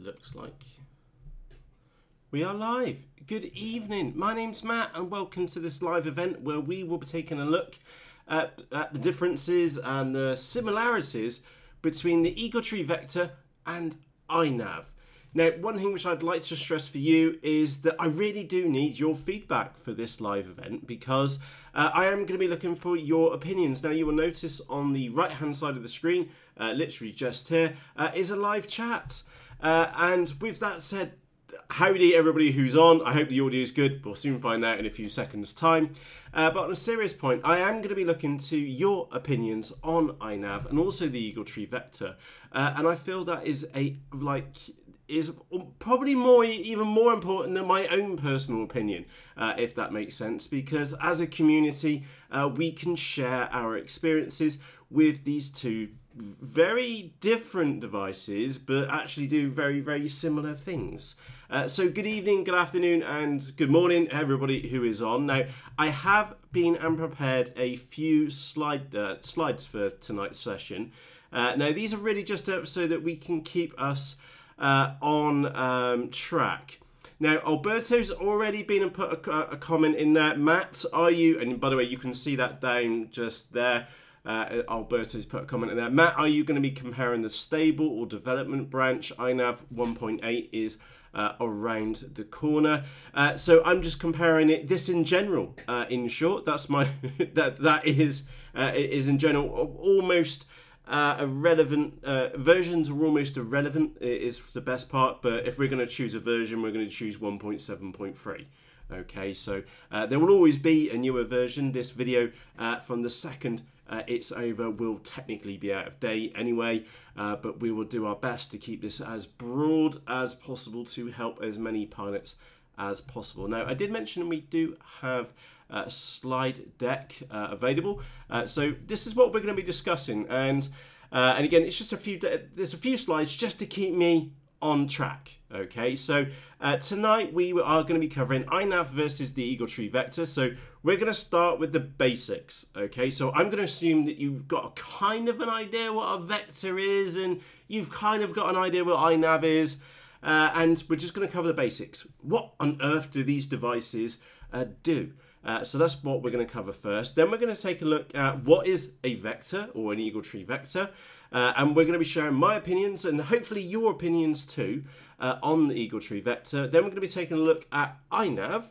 looks like we are live. Good evening. My name's Matt and welcome to this live event where we will be taking a look at the differences and the similarities between the EagleTree Vector and iNav. Now, one thing which I'd like to stress for you is that I really do need your feedback for this live event because I am going to be looking for your opinions. Now, you will notice on the right-hand side of the screen, literally just here, is a live chat. And with that said, howdy everybody who's on. I hope the audio is good. We'll soon find out in a few seconds' time. But on a serious point, I am going to be looking to your opinions on iNav and also the EagleTree Vector. And I feel that is is probably even more important than my own personal opinion, if that makes sense, because as a community, we can share our experiences with these two very different devices, but actually do very, very similar things. So good evening, good afternoon, and good morning, everybody who is on. Now, I have been and prepared a few slides for tonight's session. Now, these are really just so that we can keep us on track. Now, Alberto's already been and put a comment in there. Matt, are you, and by the way, you can see that down just there. Alberto's put a comment in there. Matt, are you going to be comparing the stable or development branch? iNav 1.8 is around the corner. So I'm just comparing this in general. In short, that's my that is in general almost irrelevant. Versions are almost irrelevant is the best part, but if we're going to choose a version, we're going to choose 1.7.3. Okay, so there will always be a newer version. This video from the second it's over will technically be out of date anyway, but we will do our best to keep this as broad as possible to help as many pilots as possible. Now, I did mention we do have a slide deck available, so this is what we're going to be discussing, and again, it's just there's a few slides just to keep me on track. Okay, so tonight we are going to be covering iNav versus the EagleTree Vector. So we're going to start with the basics. Okay, so I'm going to assume that you've got a kind of an idea what a vector is, and you've kind of got an idea what iNav is, and we're just going to cover the basics. What on earth do these devices do? So that's what we're going to cover first. Then we're going to take a look at what is a vector or an EagleTree Vector. And we're going to be sharing my opinions and hopefully your opinions too on the EagleTree Vector. Then we're going to be taking a look at iNav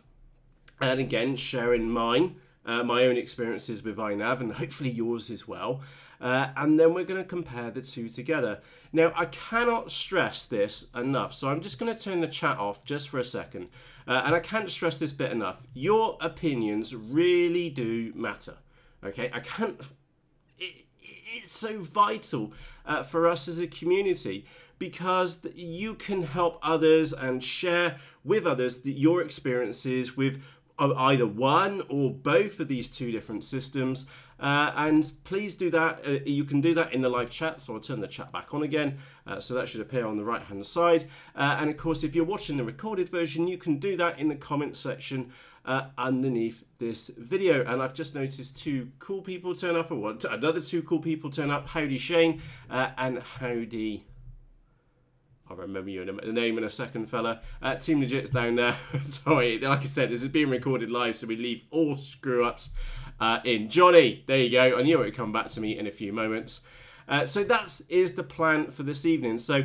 and again sharing my own experiences with iNav and hopefully yours as well. And then we're going to compare the two together. Now, I cannot stress this enough, so I'm just going to turn the chat off just for a second. And I can't stress this bit enough. Your opinions really do matter. Okay, I can't... It's so vital for us as a community because you can help others and share with others your experiences with either one or both of these two different systems. And please do that. You can do that in the live chat. So I'll turn the chat back on again. So that should appear on the right hand side. And of course, if you're watching the recorded version, you can do that in the comment section underneath this video. And I've just noticed two cool people turn up, or another two cool people turn up. Howdy Shane and Howdy, I'll remember your name in a second, fella. Team Legit's down there. Sorry, like I said, this is being recorded live, so we leave all screw ups in. Johnny, there you go. I knew it would come back to me in a few moments. So that is the plan for this evening. So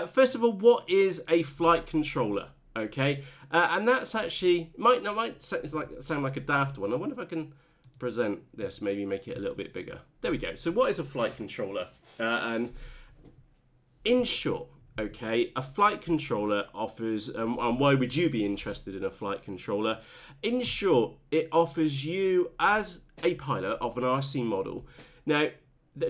first of all, what is a flight controller? Okay, and that's actually might sound like a daft one. I wonder if I can present this, maybe make it a little bit bigger. There we go. So what is a flight controller? And in short, okay, a flight controller offers, and why would you be interested in a flight controller? In short, it offers you as a pilot of an RC model. Now,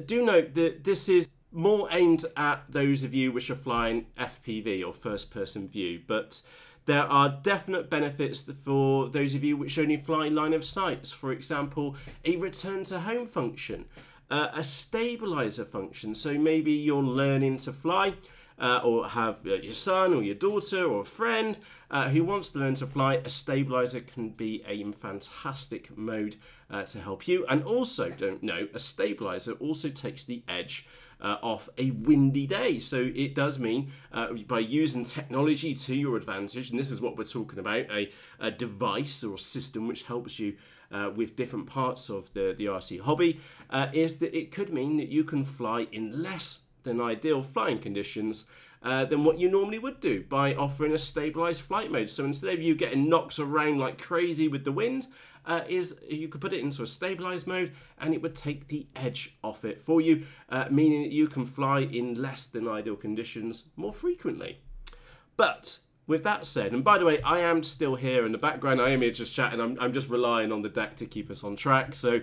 do note that this is more aimed at those of you which are flying FPV or first person view, but there are definite benefits for those of you which only fly line of sights. For example, a return to home function, a stabilizer function. So maybe you're learning to fly or have your son or your daughter or a friend who wants to learn to fly. A stabilizer can be a fantastic mode to help you. And also, don't know, a stabilizer also takes the edge off a windy day. So it does mean by using technology to your advantage, and this is what we're talking about, a device or system which helps you with different parts of the RC hobby, is that it could mean that you can fly in less than ideal flying conditions than what you normally would do by offering a stabilized flight mode. So instead of you getting knocked around like crazy with the wind, you could put it into a stabilized mode and it would take the edge off it for you, meaning that you can fly in less than ideal conditions more frequently. But with that said, and by the way, I am still here in the background. I am here just chatting. I'm just relying on the deck to keep us on track. So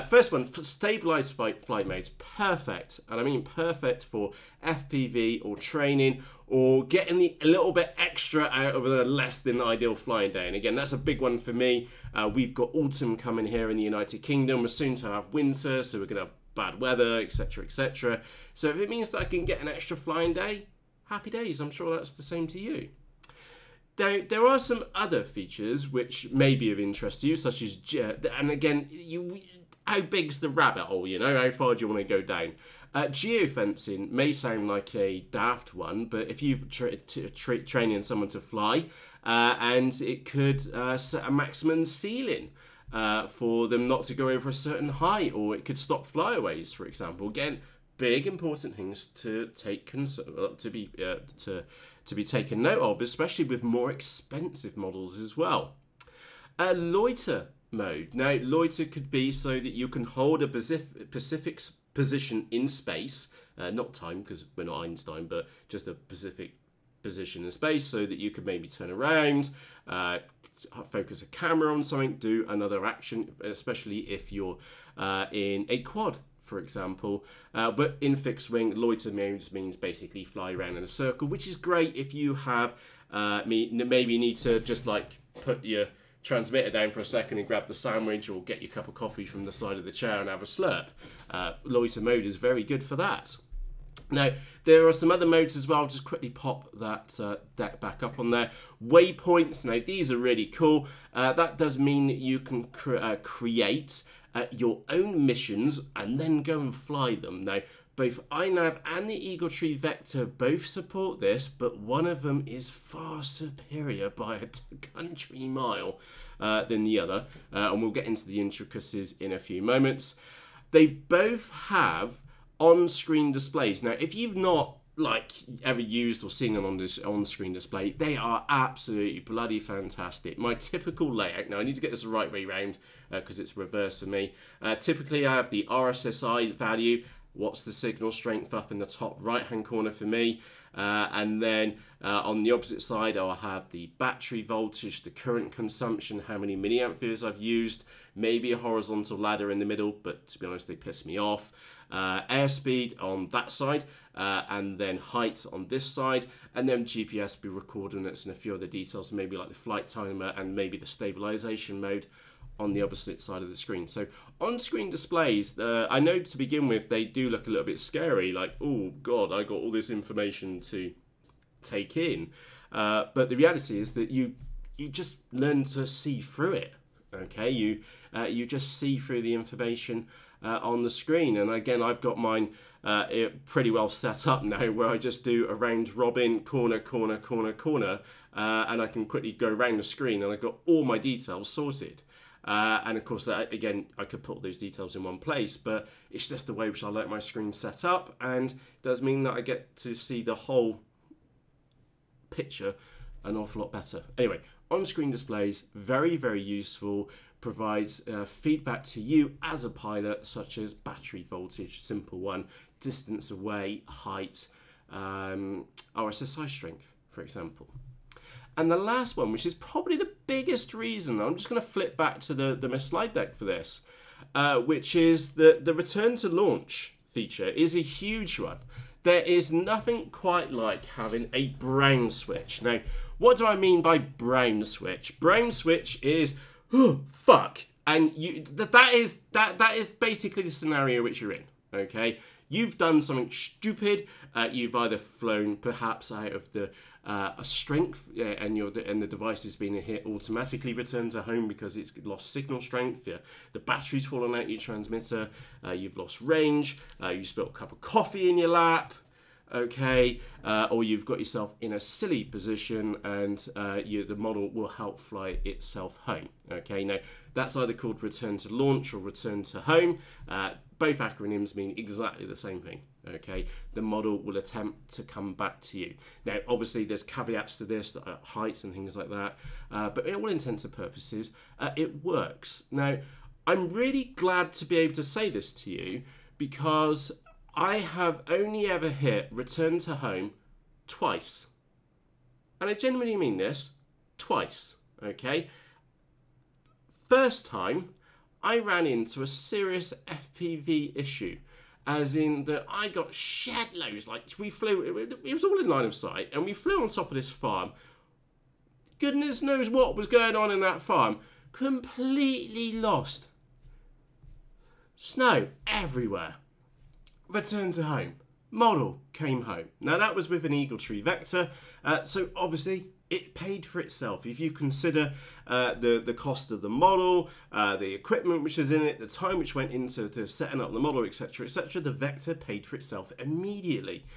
first one, stabilized flight modes, perfect. And I mean perfect for FPV or training or getting a little bit extra out of a less than ideal flying day. And again, that's a big one for me. We've got autumn coming here in the United Kingdom. We're soon to have winter, so we're going to have bad weather, etc., etc. So if it means that I can get an extra flying day, happy days. I'm sure that's the same to you. There are some other features which may be of interest to you, such as, and again, how big's the rabbit hole, you know? How far do you want to go down? Geofencing may sound like a daft one, but if you've training someone to fly, and it could set a maximum ceiling for them not to go over a certain height, or it could stop flyaways, for example. Again, big important things to take to be taken note of, especially with more expensive models as well. Loiter mode. Now, loiter could be so that you can hold a specific position in space, not time because we're not Einstein, but just a specific position in space, so that you could maybe turn around, focus a camera on something, do another action, especially if you're in a quad, for example. But in fixed wing, loiter modes means basically fly around in a circle, which is great if you have maybe need to just like put your transmitter down for a second and grab the sandwich, or get your cup of coffee from the side of the chair and have a slurp. Loiter mode is very good for that. Now, there are some other modes as well. I'll just quickly pop that deck back up on there. Waypoints. Now, these are really cool. That does mean that you can create your own missions and then go and fly them. Now, both iNav and the EagleTree Vector both support this, but one of them is far superior by a country mile than the other, and we'll get into the intricacies in a few moments. They both have on-screen displays. Now, if you've not ever used or seen them on this on-screen display, they are absolutely bloody fantastic. My typical layout, now I need to get this the right way round because it's reverse for me. Typically I have the RSSI value, what's the signal strength, up in the top right hand corner for me, and then on the opposite side I'll have the battery voltage, the current consumption, how many milliamperes I've used, maybe a horizontal ladder in the middle, but to be honest they piss me off. Airspeed on that side, and then height on this side, and then GPS be coordinates and a few other details, maybe like the flight timer and maybe the stabilization mode on the opposite side of the screen. So on-screen displays, I know to begin with they do look a little bit scary, like, oh god, I got all this information to take in, but the reality is that you just learn to see through it. Okay, you just see through the information on the screen. And again, I've got mine pretty well set up now, where I just do a round robin, corner, corner, corner, corner, and I can quickly go around the screen and I've got all my details sorted. And of course, that again, I could put those details in one place, but it's just the way which I like my screen set up, and it does mean that I get to see the whole picture an awful lot better. Anyway, on-screen displays, very, very useful, provides feedback to you as a pilot, such as battery voltage, simple one, distance away, height, RSSI strength, for example. And the last one, which is probably the biggest reason, I'm just going to flip back to my slide deck for this, which is the return to launch feature is a huge one. There is nothing quite like having a brown switch. Now, what do I mean by brown switch? Brown switch is, oh, fuck. And that is basically the scenario which you're in, okay? you've done something stupid. You've either flown perhaps out of the strength, and the device has been hit, automatically returned to home because it's lost signal strength. The battery's fallen out your transmitter. You've lost range. You spilled a cup of coffee in your lap. Okay, or you've got yourself in a silly position, and the model will help fly itself home. Okay, now that's either called return to launch or return to home. Both acronyms mean exactly the same thing. Okay, the model will attempt to come back to you. Now, obviously, there's caveats to this, heights and things like that, but in all intents and purposes, it works. Now, I'm really glad to be able to say this to you because I have only ever hit return to home twice. And I genuinely mean this, twice, okay? First time, I ran into a serious FPV issue, as in that I got shed loads. Like, we flew, it was all in line of sight, and we flew on top of this farm. Goodness knows what was going on in that farm. Completely lost. Snow everywhere. Return to home. Model came home. Now that was with an EagleTree Vector, so obviously it paid for itself. If you consider the cost of the model, the equipment which is in it, the time which went into setting up the model, etc., etc., the Vector paid for itself immediately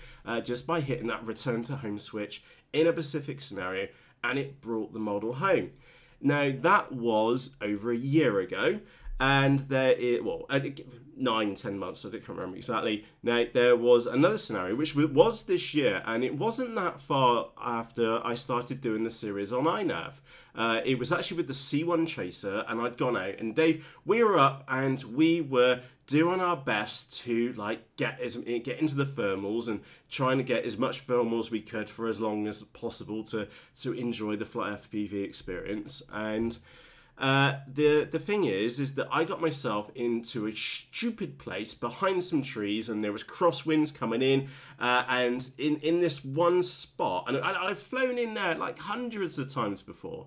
just by hitting that return to home switch in a specific scenario, and it brought the model home. Now that was over a year ago. And there is, 9-10 months, I can't remember exactly. Now, there was another scenario, which was this year, and it wasn't that far after I started doing the series on iNav. It was actually with the C1 Chaser, and I'd gone out, and Dave, we were up, and we were doing our best to get into the thermals and trying to get as much thermal as we could for as long as possible to enjoy the flight FPV experience. And the thing is that I got myself into a stupid place behind some trees, and there was crosswinds coming in, and in this one spot, and I've flown in there like hundreds of times before,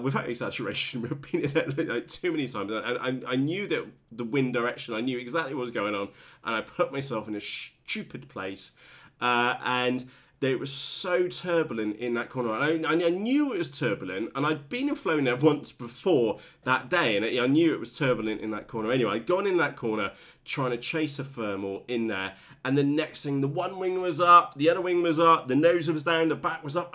without exaggeration. We've been in there like too many times, and I knew that the wind direction, I knew exactly what was going on, and I put myself in a stupid place, and it was so turbulent in that corner. I knew it was turbulent, and I'd been and flown there once before that day, and I knew it was turbulent in that corner anyway. I'd gone in that corner trying to chase a thermal in there, and the next thing, the one wing was up, the other wing was up, the nose was down, the back was up.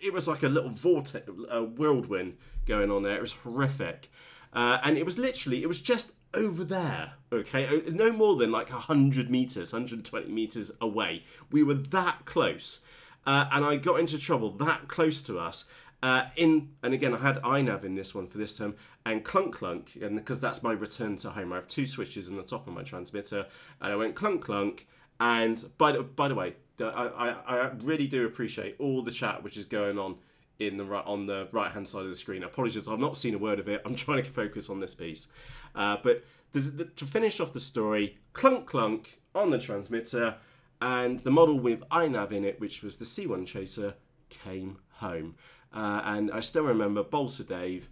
It was like a little vortex, whirlwind going on there. It was horrific. And it was just over there, okay? No more than like 100 meters, 120 meters away. We were that close. And I got into trouble that close to us. And again, I had iNav in this one for this term, and clunk clunk, and because that's my return to home. I have two switches in the top of my transmitter, and I went clunk clunk. And by the way, I really do appreciate all the chat which is going on on the right hand side of the screen. I apologize, I've not seen a word of it. I'm trying to focus on this piece. But to finish off the story, clunk clunk on the transmitter, and the model with iNav in it, which was the C1 Chaser, came home. And I still remember Bolter Dave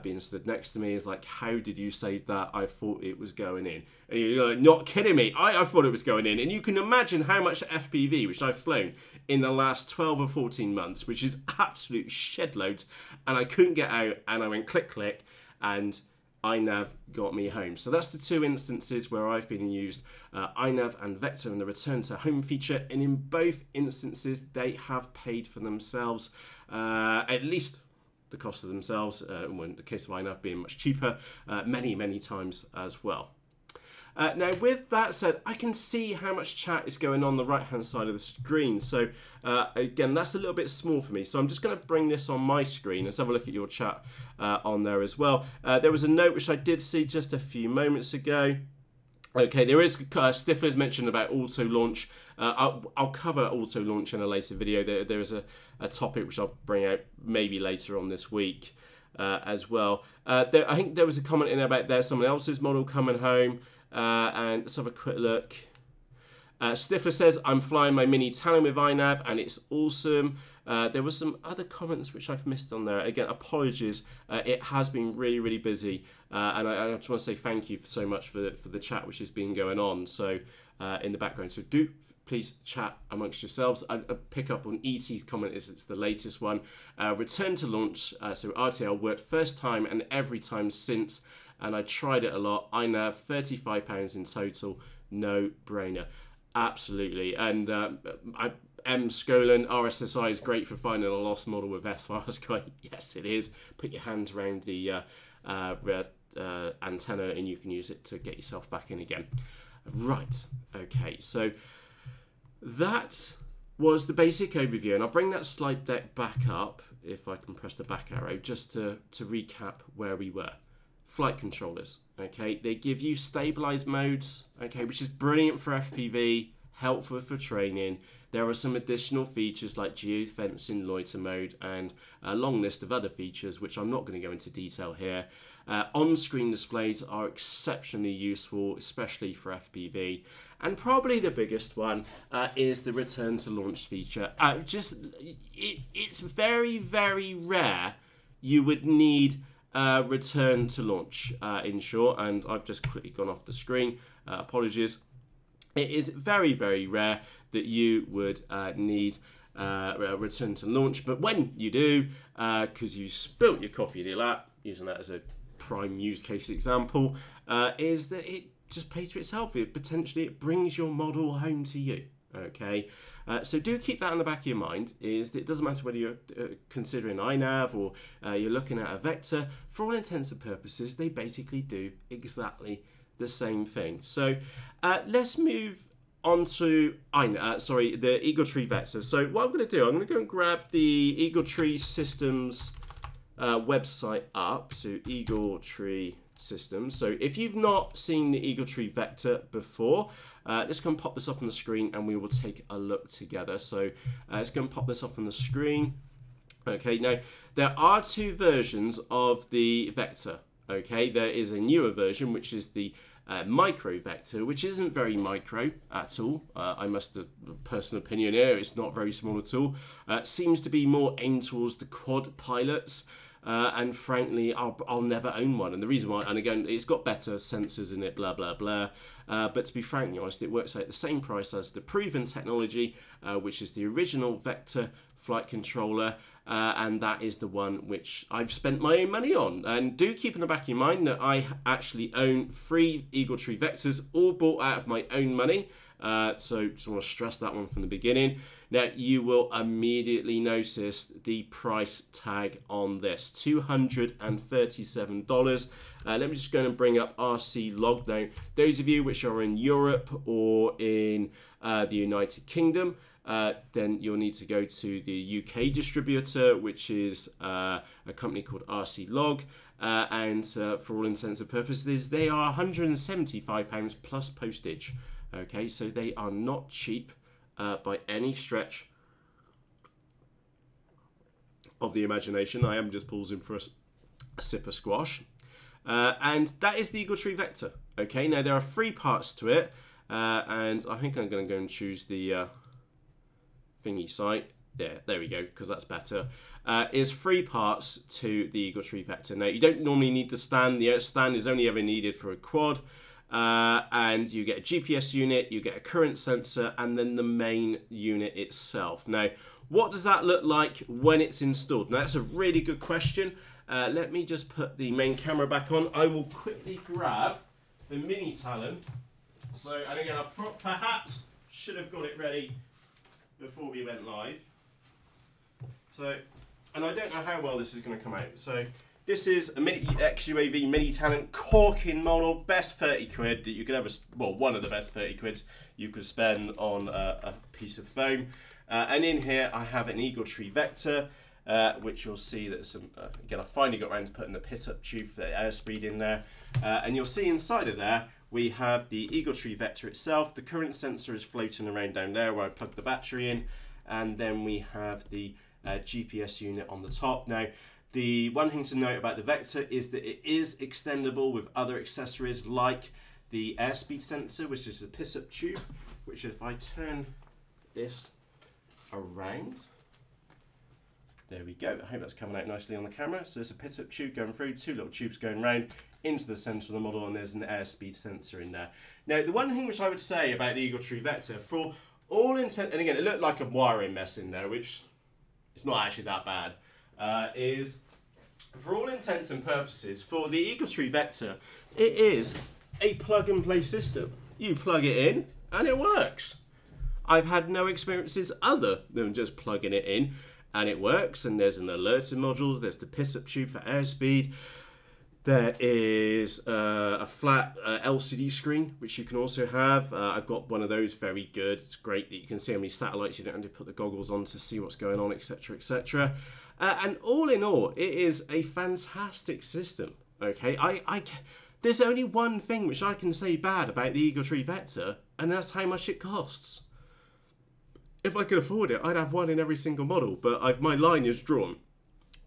being stood next to me. Is like, how did you save that? I thought it was going in. And you're like, not kidding me. I thought it was going in. And you can imagine how much FPV, which I've flown in the last 12 or 14 months, which is absolute shed loads. And I couldn't get out, and I went click, click, and iNav got me home. So that's the two instances where I've been used, iNav and Vector and the return to home feature. And in both instances, they have paid for themselves. At least the cost of themselves, in the case of iNav being much cheaper, many times as well. Now, with that said, I can see how much chat is going on the right-hand side of the screen. So, again, that's a little bit small for me. So I'm just going to bring this on my screen. Let's have a look at your chat on there as well. There was a note which I did see just a few moments ago. Okay, there is Stifler's mentioned about auto launch. I'll cover auto launch in a later video. There is a topic which I'll bring out maybe later on this week as well. I think there was a comment in there about there's someone else's model coming home. And let's have a quick look. Stifler says, I'm flying my mini Talon with iNav and it's awesome. There were some other comments which I've missed on there. Again, apologies. It has been really, really busy, and I just want to say thank you so much for the chat which has been going on. So in the background, so do please chat amongst yourselves. I pick up on ET's comment, it's the latest one. Return to launch. So RTL worked first time and every time since, and I tried it a lot. iNav, £35 in total, no brainer. Absolutely, and M. Scolan, RSSI is great for finding a lost model with S-Files. Yes, it is. Put your hand around the antenna and you can use it to get yourself back in again. Right, okay, so that was the basic overview, and I'll bring that slide deck back up, if I can press the back arrow, just to recap where we were. Flight controllers, okay, they give you stabilized modes, okay, which is brilliant for FPV, helpful for training. There are some additional features like geofencing, loiter mode, and a long list of other features, which I'm not going to go into detail here. On-screen displays are exceptionally useful, especially for FPV. And probably the biggest one is the return to launch feature. It's very, very rare you would need return to launch, in short. And I've just quickly gone off the screen. Apologies. It is very, very rare that you would need return to launch. But when you do, because you spilt your coffee in your lap, using that as a prime use case example, is that it just pays for itself. It brings your model home to you. Okay, so do keep that in the back of your mind, is that it doesn't matter whether you're considering iNav or you're looking at a vector. For all intents and purposes, they basically do exactly the same thing. So let's move on to the EagleTree vector. So what I'm going to do, I'm going to go and grab the EagleTree systems website up, so EagleTree systems. So if you've not seen the EagleTree vector before, let's go and pop this up on the screen and we will take a look together. So let's go and pop this up on the screen. Okay, now there are two versions of the vector. Okay, there is a newer version, which is the micro vector, which isn't very micro at all. I must have a personal opinion here, it's not very small at all. Seems to be more aimed towards the quad pilots, and frankly, I'll never own one. And the reason why, and again, it's got better sensors in it, blah, blah, blah. But to be frankly honest, it works out at the same price as the proven technology, which is the original vector flight controller. And that is the one which I've spent my own money on. And do keep in the back of your mind that I actually own 3 EagleTree vectors, all bought out of my own money. So just want to stress that one from the beginning. Now you will immediately notice the price tag on this, $237. Let me just go and bring up RC log. Now those of you which are in Europe or in the United Kingdom, then you'll need to go to the UK distributor, which is a company called RC Log, and for all intents and purposes, they are £175 plus postage. Okay, so they are not cheap by any stretch of the imagination. I am just pausing for a sip of squash. And that is the EagleTree vector. Okay, now there are 3 parts to it, and I think I'm going to go and choose the thingy site. Yeah, there we go, because that's better. Is 3 parts to the EagleTree vector. Now, you don't normally need the stand. The stand is only ever needed for a quad. And you get a GPS unit, you get a current sensor, and then the main unit itself. Now, what does that look like when it's installed? Now, that's a really good question. Let me just put the main camera back on. I will quickly grab the mini Talon. So, and again, I perhaps should have got it ready before we went live. So, and I don't know how well this is going to come out. So, this is a mini XUAV mini Talon corking model, best 30 quid that you could ever, well, one of the best 30 quids you could spend on a piece of foam. And in here I have an EagleTree vector, which you'll see that some, again, I finally got around to putting the pit up tube for the airspeed in there. And you'll see inside of there, we have the EagleTree vector itself. The current sensor is floating around down there where I plugged the battery in. And then we have the GPS unit on the top. Now, the one thing to note about the vector is that it is extendable with other accessories like the airspeed sensor, which is a piss-up tube, which if I turn this around, There we go. I hope that's coming out nicely on the camera. So there's a pit-up tube going through, 2 little tubes going round into the centre of the model, and there's an airspeed sensor in there. Now, the one thing which I would say about the EagleTree Vector, for all intent, and again, it looked like a wiring mess in there, which is not actually that bad, is for all intents and purposes, for the EagleTree Vector, it is a plug-and-play system. You plug it in, and it works. I've had no experiences other than just plugging it in, and it works. And there's an alerting module, there's the pit-up tube for airspeed, there is a flat LCD screen, which you can also have. I've got one of those, very good. It's great that you can see how many satellites, you don't have to put the goggles on to see what's going on, etc., etc. And all in all, it is a fantastic system, okay? There's only one thing which I can say bad about the EagleTree Vector, and that's how much it costs. If I could afford it, I'd have one in every single model, but my line is drawn.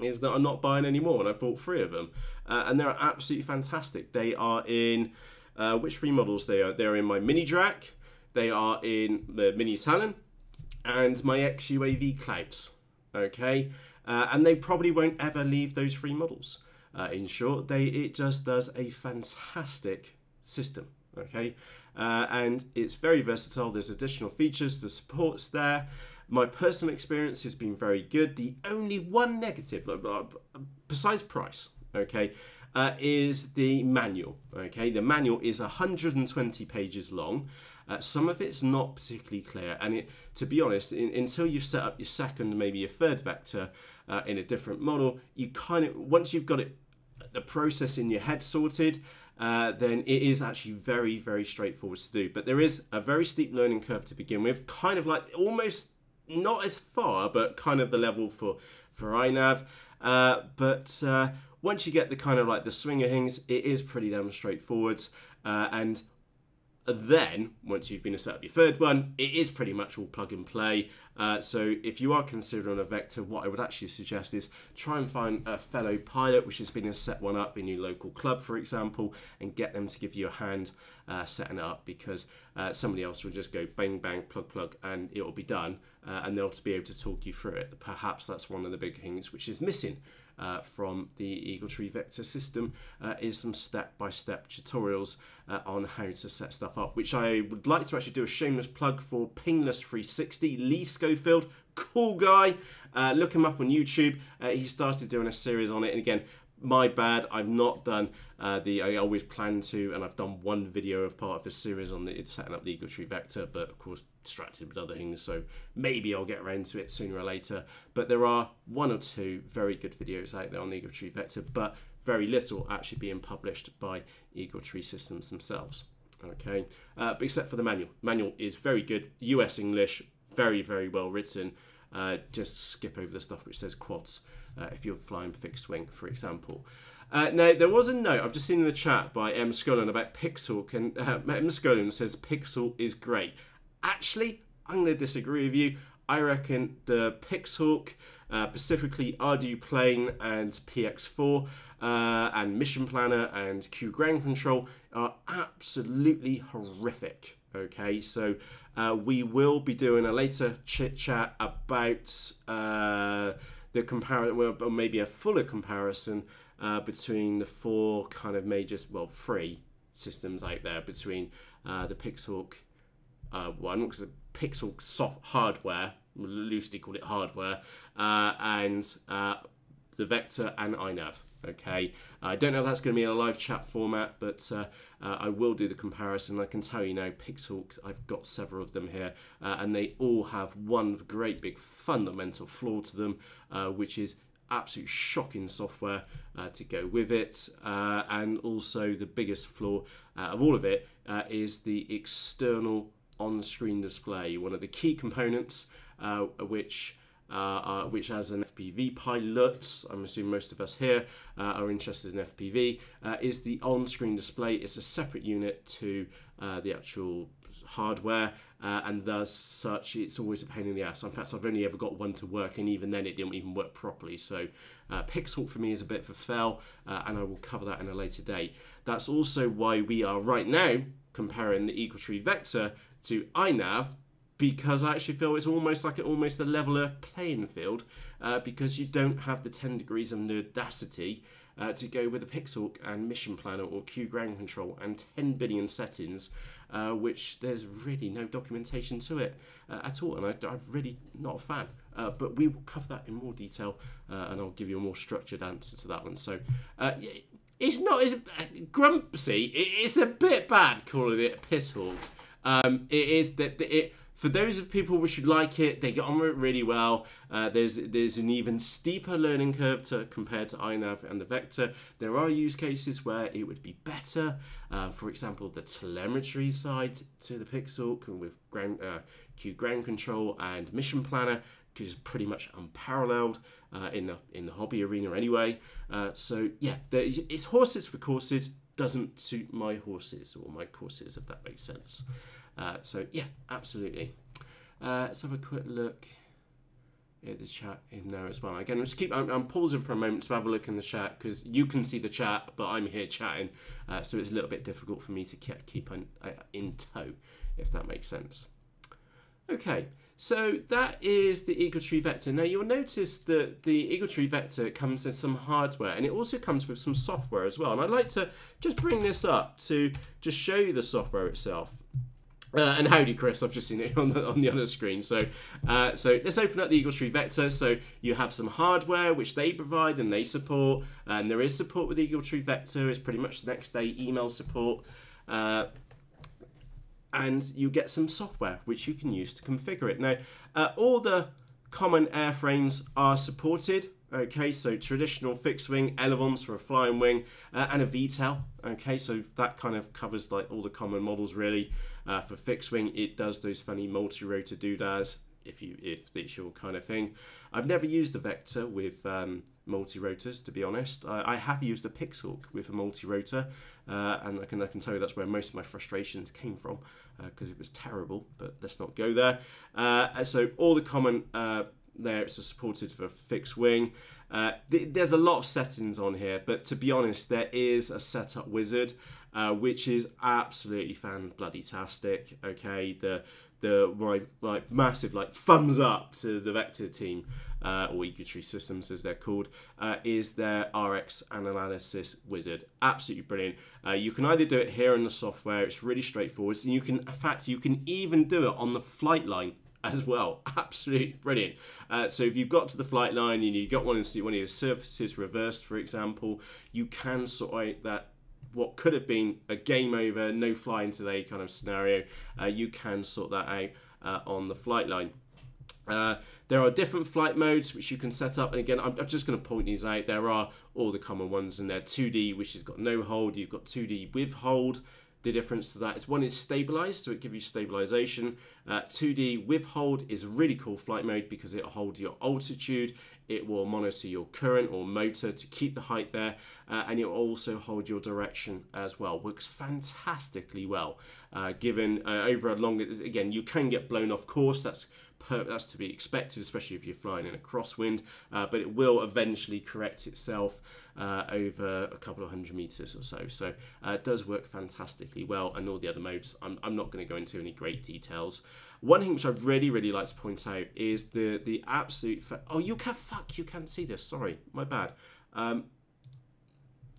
Is that I'm not buying any more, and I've bought 3 of them. And they're absolutely fantastic. They are in, which 3 models they are? They're in my Mini Drac, they are in the Mini Talon, and my XUAV Clouds, okay? And they probably won't ever leave those 3 models. In short, it just does a fantastic system, okay? And it's very versatile. There's additional features, the support's there. My personal experience has been very good. The only one negative, besides price, okay, is the manual, okay? The manual is 120 pages long. Some of it's not particularly clear, and to be honest, until you've set up your second, maybe your third vector in a different model, you kind of, once you've got the process in your head sorted, then it is actually very, very straightforward to do. But there is a very steep learning curve to begin with, kind of like almost not as far, but kind of the level for iNav. But once you get the kind of like the swing of things, it is pretty damn straightforward. And then once you've been to set up your third one, it is pretty much all plug and play. So if you are considering a vector, what I would actually suggest is try and find a fellow pilot which has been to set one up in your local club, for example, and get them to give you a hand setting it up, because somebody else will just go bang bang plug plug and it will be done, and they'll be able to talk you through it. Perhaps that's one of the big things which is missing from the EagleTree Vector system, is some step-by-step tutorials on how to set stuff up, which I would like to actually do a shameless plug for Painless 360. Lee Schofield, cool guy. Look him up on YouTube. He started doing a series on it, and again, my bad, I've not done I always plan to, and I've done one video of part of a series on setting up the EagleTree Vector, but of course distracted with other things, so maybe I'll get around to it sooner or later. But there are 1 or 2 very good videos out there on the EagleTree Vector, but very little actually being published by EagleTree Systems themselves, okay? But except for the manual. Manual is very good, US English, very, very well written. Just skip over the stuff which says quads if you're flying fixed wing, for example. Now, there was a note I've just seen in the chat by M. Scullin about Pixel, and M. Scullin says Pixel is great. Actually, I'm going to disagree with you. I reckon the Pixhawk, specifically RDU Plane and PX4, and Mission Planner and Q Ground Control are absolutely horrific. Okay, so we will be doing a later chit chat about the comparison, well, maybe a fuller comparison between the 4 kind of major, well, 3 systems out there, between the Pixhawk one, because the Pixhawk soft hardware, loosely call it hardware, and the Vector and iNav. Okay, I don't know if that's going to be in a live chat format, but I will do the comparison. I can tell you now, Pixhawks, I've got several of them here, and they all have one great big fundamental flaw to them, which is absolute shocking software to go with it, and also the biggest flaw of all of it is the external on-screen display. One of the key components, which has an FPV pilot, I'm assuming most of us here are interested in FPV, is the on-screen display. It's a separate unit to the actual hardware, and thus such, it's always a pain in the ass. In fact, I've only ever got one to work, and even then it didn't even work properly. So Pixel for me is a bit of a fail, and I will cover that in a later date. That's also why we are right now comparing the EagleTree Vector to iNav, because I actually feel it's almost like almost a leveler playing field, because you don't have the 10 degrees of nerdacity to go with a Pixel and Mission Planner or Q Ground Control and 10 billion settings, which there's really no documentation to it at all, and I'm really not a fan. But we will cover that in more detail, and I'll give you a more structured answer to that one. So it's not as grumpy. It's a bit bad calling it a piss hawk. It is that for those of people who should like it, they get on with it really well. There's an even steeper learning curve compared to iNav and the Vector. There are use cases where it would be better. For example, the telemetry side to the Pixel with Q Ground Control and Mission Planner, which is pretty much unparalleled in the hobby arena anyway. So yeah, it's horses for courses. Doesn't suit my horses or my courses, if that makes sense. So yeah, absolutely. Let's have a quick look at the chat in there as well. Again, I'm pausing for a moment to have a look in the chat, because you can see the chat, but I'm here chatting, so it's a little bit difficult for me to keep in tow, if that makes sense. Okay, so that is the EagleTree Vector. Now you'll notice that the EagleTree Vector comes with some hardware, and it also comes with some software as well. And I'd like to just bring this up to just show you the software itself. And howdy, Chris. I've just seen it on the other screen. So let's open up the EagleTree Vector. So you have some hardware which they provide and they support, and there is support with EagleTree Vector. It's pretty much the next day email support, and you get some software which you can use to configure it. Now, all the common airframes are supported. Okay, so traditional fixed wing, elevons for a flying wing, and a VTOL. Okay, so that kind of covers like all the common models really. For fixed wing, it does those funny multi-rotor doodads if it's your kind of thing. I've never used a Vector with multi-rotors, to be honest. I have used a Pixel with a multi-rotor, and I can tell you that's where most of my frustrations came from, because it was terrible. But let's not go there. So all the common there, it's supported for fixed wing. There's a lot of settings on here, but to be honest, there is a setup wizard, which is absolutely fan-bloody-tastic. Okay, my massive thumbs up to the Vector team, or EagleTree Systems as they're called, is their RX analysis wizard. Absolutely brilliant. You can either do it here in the software. It's really straightforward, and you can even do it on the flight line as well. Absolutely brilliant. So if you've got to the flight line and you got one of your surfaces reversed, for example, you can sort out that what could have been a game over, no flying today kind of scenario. You can sort that out on the flight line. There are different flight modes which you can set up, and again, I'm just going to point these out. There are all the common ones, and they're 2D, which has got no hold. You've got 2D with hold. The difference to that is one is stabilized, so it gives you stabilization. 2D with hold is a really cool flight mode because it'll hold your altitude. It will monitor your current or motor to keep the height there, and it will also hold your direction as well. Works fantastically well. Given over a long, again, you can get blown off course. That's to be expected, especially if you're flying in a crosswind. But it will eventually correct itself over a couple of 100 meters or so. So it does work fantastically well, and all the other modes, I'm not going to go into any great details. One thing which I'd really like to point out is the absolute... Oh, you can't see this. Sorry, my bad.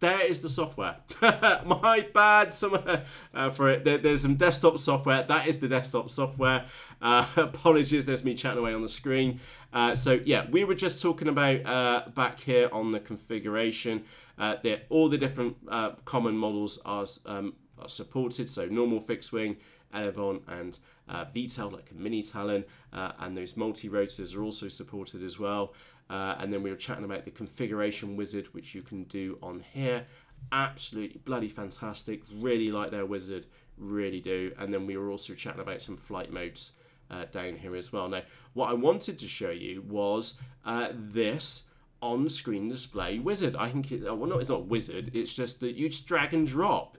There is the software. My bad for it. There's some desktop software. That is the desktop software. Apologies, there's me chatting away on the screen. So yeah, we were just talking about back here on the configuration. All the different common models are supported. So normal fixed wing, elevon, and VTOL, like a mini Talon, and those multi-rotors are also supported as well. And then we were chatting about the configuration wizard, which you can do on here. Absolutely bloody fantastic. Really like their wizard, really do. And then we were also chatting about some flight modes down here as well. Now, what I wanted to show you was this on-screen display wizard. I think well, no, it's not wizard. It's just that you just drag and drop.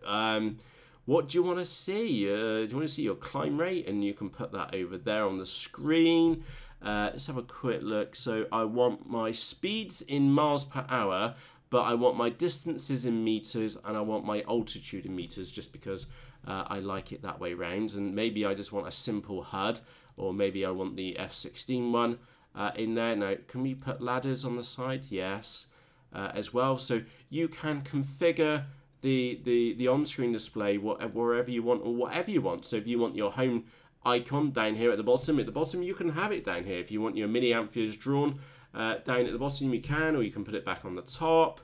What do you want to see? Do you want to see your climb rate? And you can put that over there on the screen. Let's have a quick look. So I want my speeds in miles per hour, but I want my distances in meters, and I want my altitude in meters, just because I like it that way round. And maybe I just want a simple HUD, or maybe I want the F16 one in there. Now, can we put ladders on the side? Yes, as well. So you can configure the on-screen display wherever you want or whatever you want. So if you want your home icon down here at the bottom you can have it down here. If you want your milliamperes drawn down at the bottom, you can, or you can put it back on the top.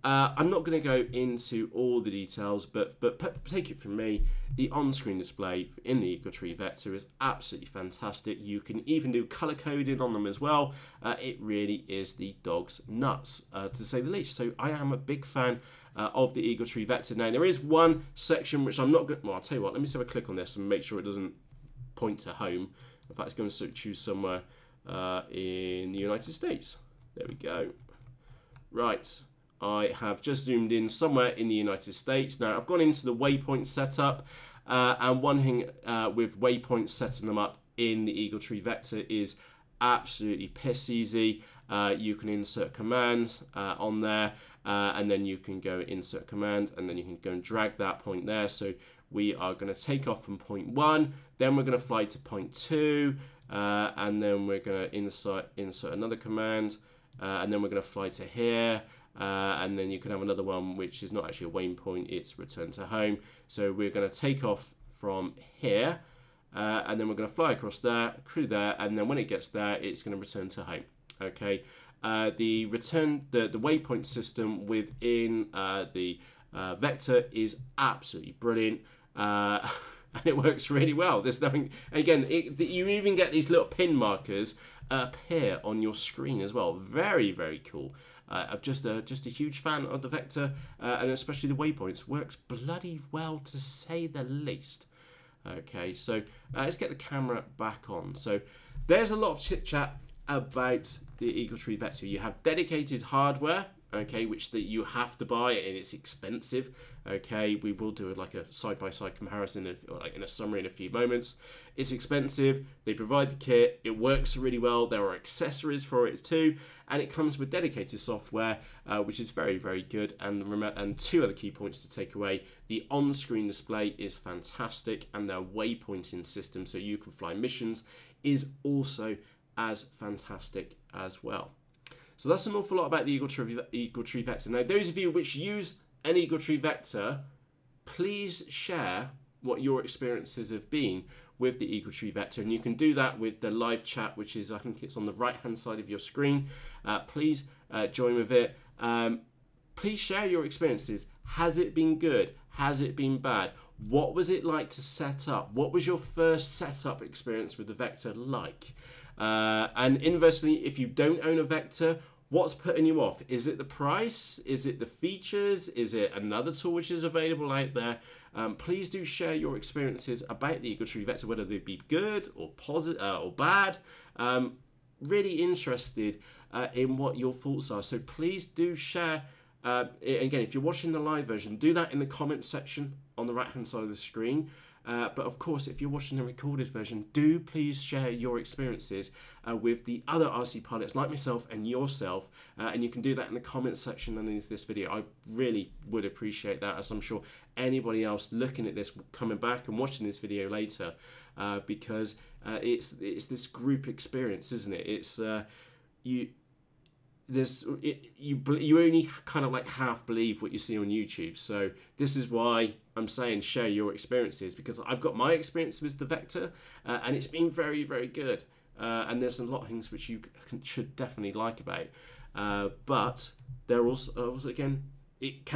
I'm not going to go into all the details, but take it from me, the on-screen display in the EagleTree Vector is absolutely fantastic. You can even do color coding on them as well. It really is the dog's nuts, to say the least. So I am a big fan of the EagleTree Vector. Now, there is one section which I'm not going to... Well, I'll tell you what, let me just have a click on this and make sure it doesn't point to home. In fact, it's going to choose somewhere in the United States. There we go. Right. I have just zoomed in somewhere in the United States. Now, I've gone into the waypoint setup, and one thing with waypoints, setting them up in the EagleTree Vector is absolutely piss easy. You can insert commands on there, and then you can go insert command, and then you can go and drag that point there. So we are going to take off from point 1, then we're going to fly to point 2, and then we're going to insert another command, and then we're going to fly to here. And then you can have another one which is not actually a waypoint, it's return to home. So we're going to take off from here, and then we're going to fly across there, through there, and then when it gets there, it's going to return to home. Okay. The waypoint system within the Vector is absolutely brilliant, and it works really well. There's nothing. Again, you even get these little pin markers appear on your screen as well. Very, very cool. I'm just a huge fan of the Vector, and especially the waypoints. Works bloody well, to say the least. Okay, so let's get the camera back on. So there's a lot of chit chat about the EagleTree Vector. You have dedicated hardware, okay, which you have to buy, and it's expensive. Okay, we will do like a side-by-side comparison, or like in a summary in a few moments. It's expensive. They provide the kit. It works really well. There are accessories for it too, and it comes with dedicated software, which is very, very good. And two other key points to take away: the on-screen display is fantastic, and their waypointing system, so you can fly missions, is also as fantastic as well. So that's an awful lot about the EagleTree Vector. Now, those of you which use an EagleTree Vector, please share what your experiences have been with the EagleTree Vector, and you can do that with the live chat, which is, I think it's on the right hand side of your screen. Please join with it. Please share your experiences. Has it been good? Has it been bad? What was it like to set up? What was your first setup experience with the Vector like? And inversely, if you don't own a Vector, what's putting you off? Is it the price? Is it the features? Is it another tool which is available out there? Please do share your experiences about the EagleTree Vector, whether they be good or positive or bad. Really interested in what your thoughts are. So please do share. Again, if you're watching the live version, do that in the comments section on the right hand side of the screen. But of course, if you're watching the recorded version, do please share your experiences with the other RC pilots like myself and yourself, and you can do that in the comments section underneath this video. I really would appreciate that, as I'm sure anybody else looking at this, coming back and watching this video later, because it's this group experience, isn't it? It's you only kind of like half believe what you see on YouTube. So this is why I'm saying share your experiences, because I've got my experience with the Vector, and it's been very, very good. And there's a lot of things which you should definitely like about. But there also again,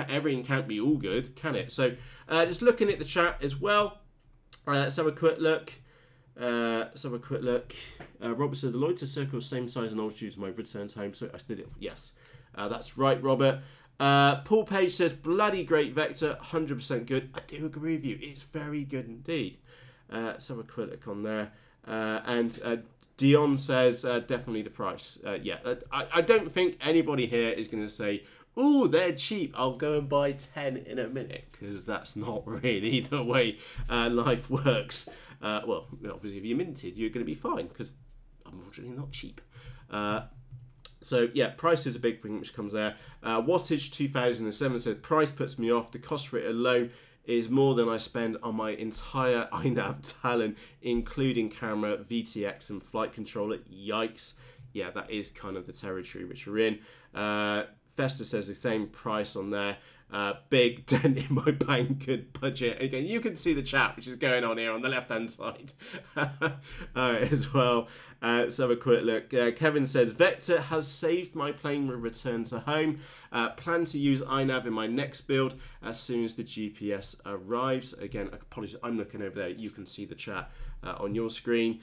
everything can't be all good, can it? So just looking at the chat as well. Let's have a quick look. Robert said the Loiter Circle is same size and altitude as my return home, so I did it. Yes, that's right, Robert. Paul Page says bloody great Vector, 100% good. I do agree with you. It's very good indeed. Let's have a quick look on there. And Dion says definitely the price. Yeah, I don't think anybody here is going to say, "Oh, they're cheap. I'll go and buy 10 in a minute," because that's not really the way life works. Well, obviously, if you're minted, you're going to be fine, because unfortunately not cheap. So yeah, price is a big thing which comes there. Wattage 2007 said price puts me off. The cost for it alone is more than I spend on my entire iNav talent, including camera, VTX, and flight controller. Yikes. Yeah, that is kind of the territory which we're in. Festa says the same price on there. Big dent in my bank budget. Again, you can see the chat which is going on here on the left-hand side as well. Let's have a quick look. Kevin says, Vector has saved my plane with return to home. Plan to use iNav in my next build as soon as the GPS arrives. Again, apologies, I'm looking over there. You can see the chat on your screen.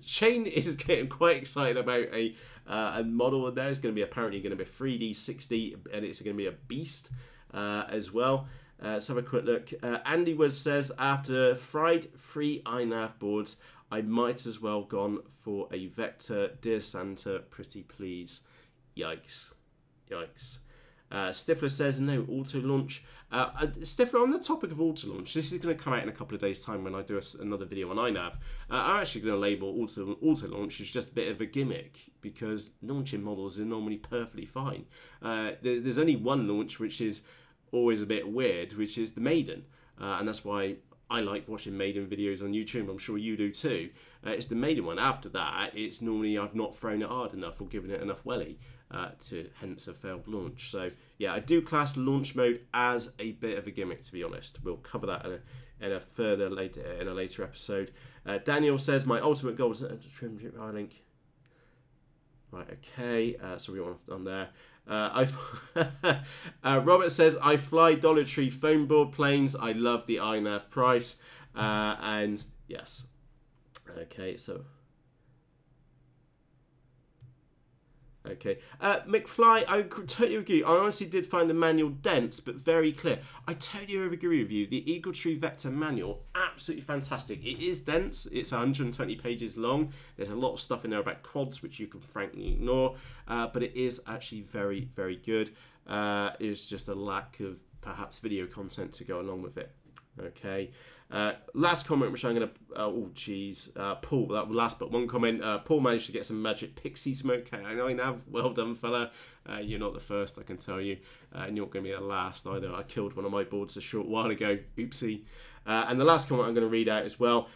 Shane is getting quite excited about a model in there. It's going to be apparently going to be 3D 60, and it's going to be a beast as well. Let's have a quick look. Andy Woods says, after fried 3 iNav boards, I might as well gone for a Vector. Dear Santa, pretty please. Yikes. Yikes. Stifler says, no, auto launch. Stifler, on the topic of auto launch, this is going to come out in a couple of days' time when I do another video on iNav. I'm actually going to label auto launch as just a bit of a gimmick, because launching models are normally perfectly fine. There's only one launch which is always a bit weird, which is the Maiden. And that's why I like watching Maiden videos on YouTube. I'm sure you do too. It's the Maiden one. After that, it's normally I've not thrown it hard enough or given it enough welly. To hence a failed launch. So yeah, I do class launch mode as a bit of a gimmick, to be honest. We'll cover that in a later episode. Daniel says, my ultimate goal is to trim I link. Right, okay. So we want on there. Robert says, I fly EagleTree foam board planes. I love the iNav price. And yes. Okay, so. Okay, McFly, I totally agree. I honestly did find the manual dense, but very clear. I totally agree with you. The EagleTree Vector manual, absolutely fantastic. It is dense. It's 120 pages long. There's a lot of stuff in there about quads, which you can frankly ignore. But it is actually very, very good. It's just a lack of perhaps video content to go along with it. Okay. Last comment, which I'm going to... Paul, that last but one comment. Paul managed to get some magic pixie smoke. I know iNav. Well done, fella. You're not the first, I can tell you. And you're not going to be the last either. I killed one of my boards a short while ago. Oopsie. And the last comment I'm going to read out as well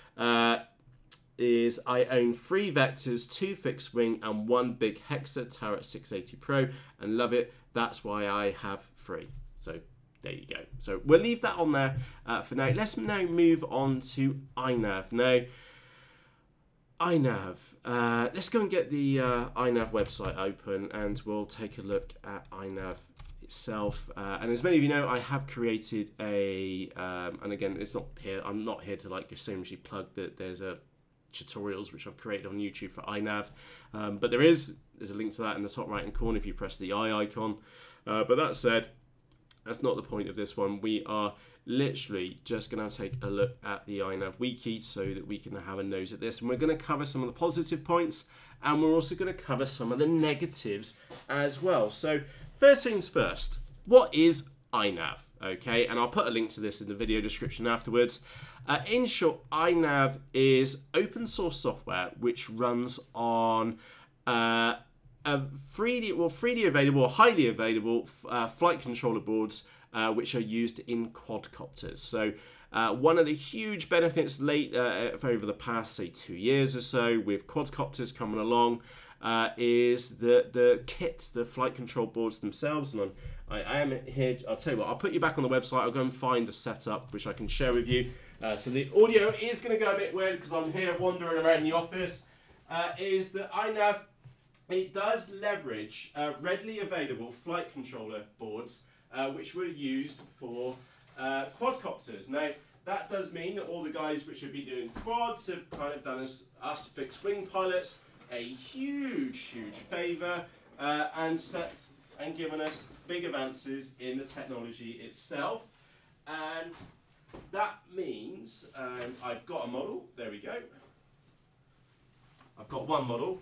is I own 3 Vectors, 2 fixed wing, and 1 big Hexa Turret 680 Pro, and love it. That's why I have 3. So there you go. So we'll leave that on there for now. Let's now move on to iNav. Now, iNav. Let's go and get the iNav website open, and we'll take a look at iNav itself. And as many of you know, I have created a, and again, it's not here. I'm not here to like just shamelessly plug that there's a tutorials which I've created on YouTube for iNav, but there's a link to that in the top right hand corner if you press the I icon. But that said, that's not the point of this one. We are literally just going to take a look at the iNav wiki so that we can have a nose at this. And we're going to cover some of the positive points, and we're also going to cover some of the negatives as well. So first things first, what is iNav? Okay, and I'll put a link to this in the video description afterwards. In short, iNav is open source software which runs on freely available or highly available flight controller boards which are used in quadcopters. So one of the huge benefits over the past, say, 2 years or so with quadcopters coming along is the kit, the flight control boards themselves. And I am here, I'll tell you what, I'll put you back on the website. I'll go and find a setup which I can share with you. So the audio is going to go a bit weird because I'm here wandering around the office. Is that iNav, it does leverage readily available flight controller boards which were used for quadcopters. Now, that does mean that all the guys which have been doing quads have kind of done us fixed wing pilots a huge, huge favour and given us big advances in the technology itself. And that means I've got a model. There we go. I've got one model.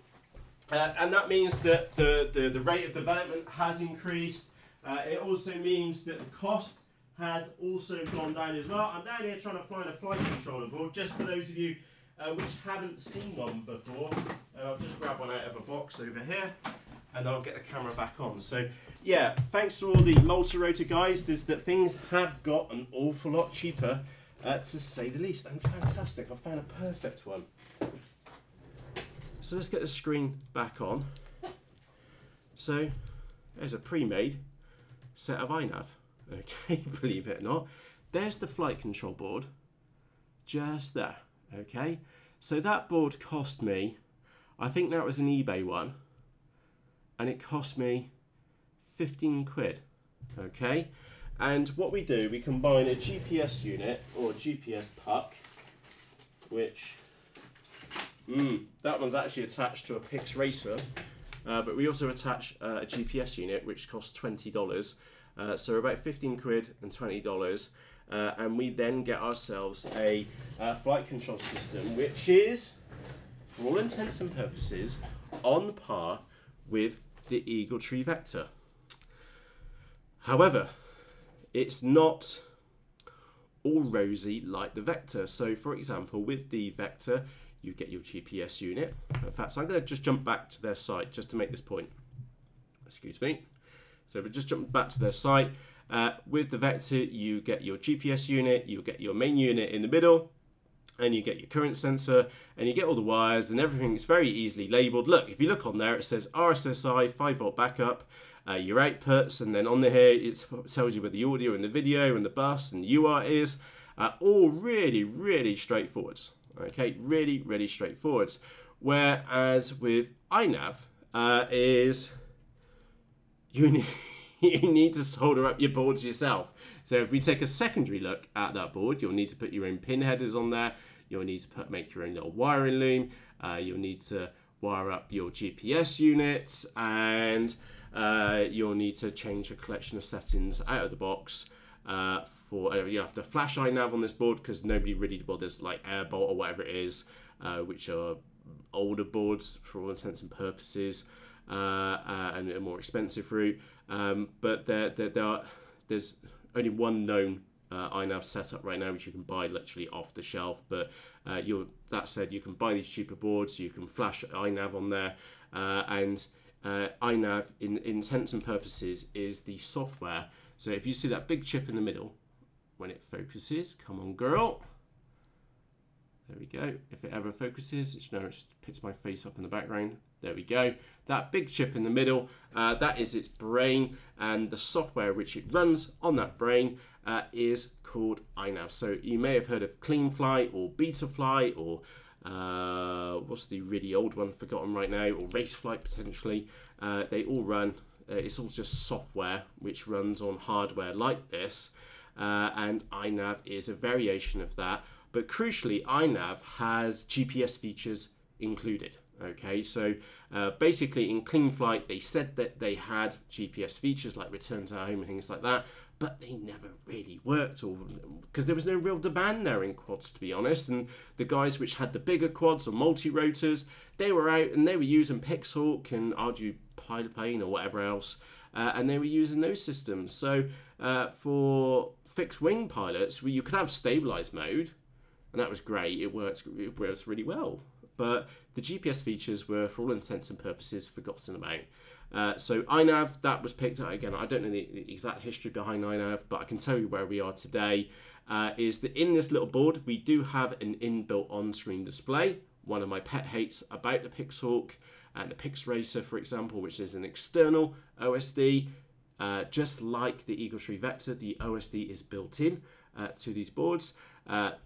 And that means that the rate of development has increased. It also means that the cost has also gone down as well. I'm down here trying to find a flight controller board, just for those of you which haven't seen one before. And I'll just grab one out of a box over here. and I'll get the camera back on. So yeah, thanks to all the multi-rotor guys, things have got an awful lot cheaper, to say the least, and fantastic. I found a perfect one. So let's get the screen back on. So there's a pre-made set of iNav. Okay, believe it or not. There's the flight control board, just there. Okay, so that board cost me, I think that was an eBay one, and it cost me 15 quid. Okay, and what we do, we combine a GPS unit or a GPS puck, which that one's actually attached to a Peress Racer, but we also attach a GPS unit which costs $20, so about 15 quid and $20, and we then get ourselves a flight control system which is, for all intents and purposes, on par with the EagleTree Vector. However, it's not all rosy like the Vector. So for example, with the Vector, you get your GPS unit. In fact, so I'm going to just jump back to their site just to make this point. Excuse me. So we just jump back to their site. With the Vector, you get your GPS unit, you get your main unit in the middle, and you get your current sensor, and you get all the wires and everything. It's very easily labeled. Look, if you look on there, it says RSSI 5-volt backup, your outputs, and then on the here it tells you where the audio and the video and the bus and UART is. All really straightforward. Okay, really straightforward. Whereas with iNav, is you need to solder up your boards yourself. So if we take a secondary look at that board, you'll need to put your own pin headers on there. You'll need to make your own little wiring loom. You'll need to wire up your GPS units, and you'll need to change a collection of settings out of the box. You have to flash iNav on this board because nobody really bothers, like Airbolt or whatever it is, which are older boards for all intents and purposes, and a more expensive route. But there's only one known iNav setup right now, which you can buy literally off the shelf. But that said, you can buy these cheaper boards. You can flash iNav on there, and iNav, in intents and purposes, is the software. So if you see that big chip in the middle, when it focuses, come on girl, there we go. If it ever focuses, it just picks my face up in the background. There we go. That big chip in the middle, that is its brain, and the software which it runs on that brain is called iNav. So you may have heard of CleanFlight or Betaflight, or what's the really old one, forgotten right now, or Raceflight potentially. They all run, it's all just software which runs on hardware like this, and iNav is a variation of that. But crucially, iNav has GPS features included. Okay, so basically in CleanFlight, they said that they had GPS features like return to home and things like that, but they never really worked, or because there was no real demand there in quads, to be honest. And the guys which had the bigger quads or multi-rotors, they were out and they were using Pixhawk and Ardu Pilotplane or whatever else, and they were using those systems. So for fixed wing pilots, you could have stabilized mode, and that was great. It works really well. But the GPS features were, for all intents and purposes, forgotten about. So iNav, that was picked up. Again, I don't know the exact history behind iNav, but I can tell you where we are today. Is that in this little board, we do have an inbuilt on-screen display. One of my pet hates about the Pixhawk and the Peress Racer, for example, which is an external OSD. Just like the EagleTree Vector, the OSD is built in to these boards. What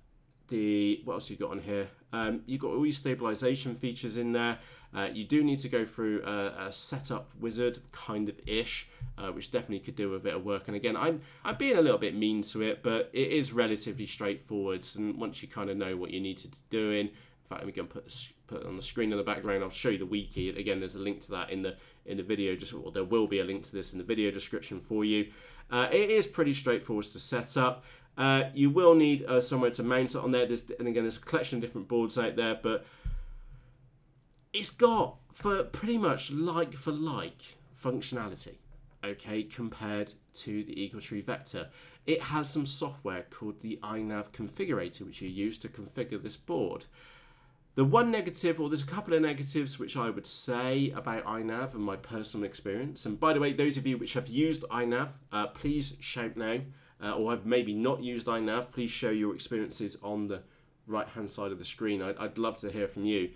else you got on here? You've got all your stabilization features in there. You do need to go through a setup wizard, kind of ish, which definitely could do a bit of work. And again, I'm being a little bit mean to it, but it is relatively straightforward. And once you kind of know what you need to do in fact, let me go and put it on the screen in the background. I'll show you the wiki. Again, there's a link to that in the video. There will be a link to this in the video description for you. It is pretty straightforward to set up. You will need somewhere to mount it on there. And again, there's a collection of different boards out there, but it's got for pretty much like for like functionality, okay, compared to the EagleTree Vector. It has some software called the iNav configurator, which you use to configure this board. The one negative, or there's a couple of negatives which I would say about iNav and my personal experience. And by the way, those of you which have used iNav, please shout now. Or have maybe not used iNav, please show your experiences on the right-hand side of the screen. I'd love to hear from you.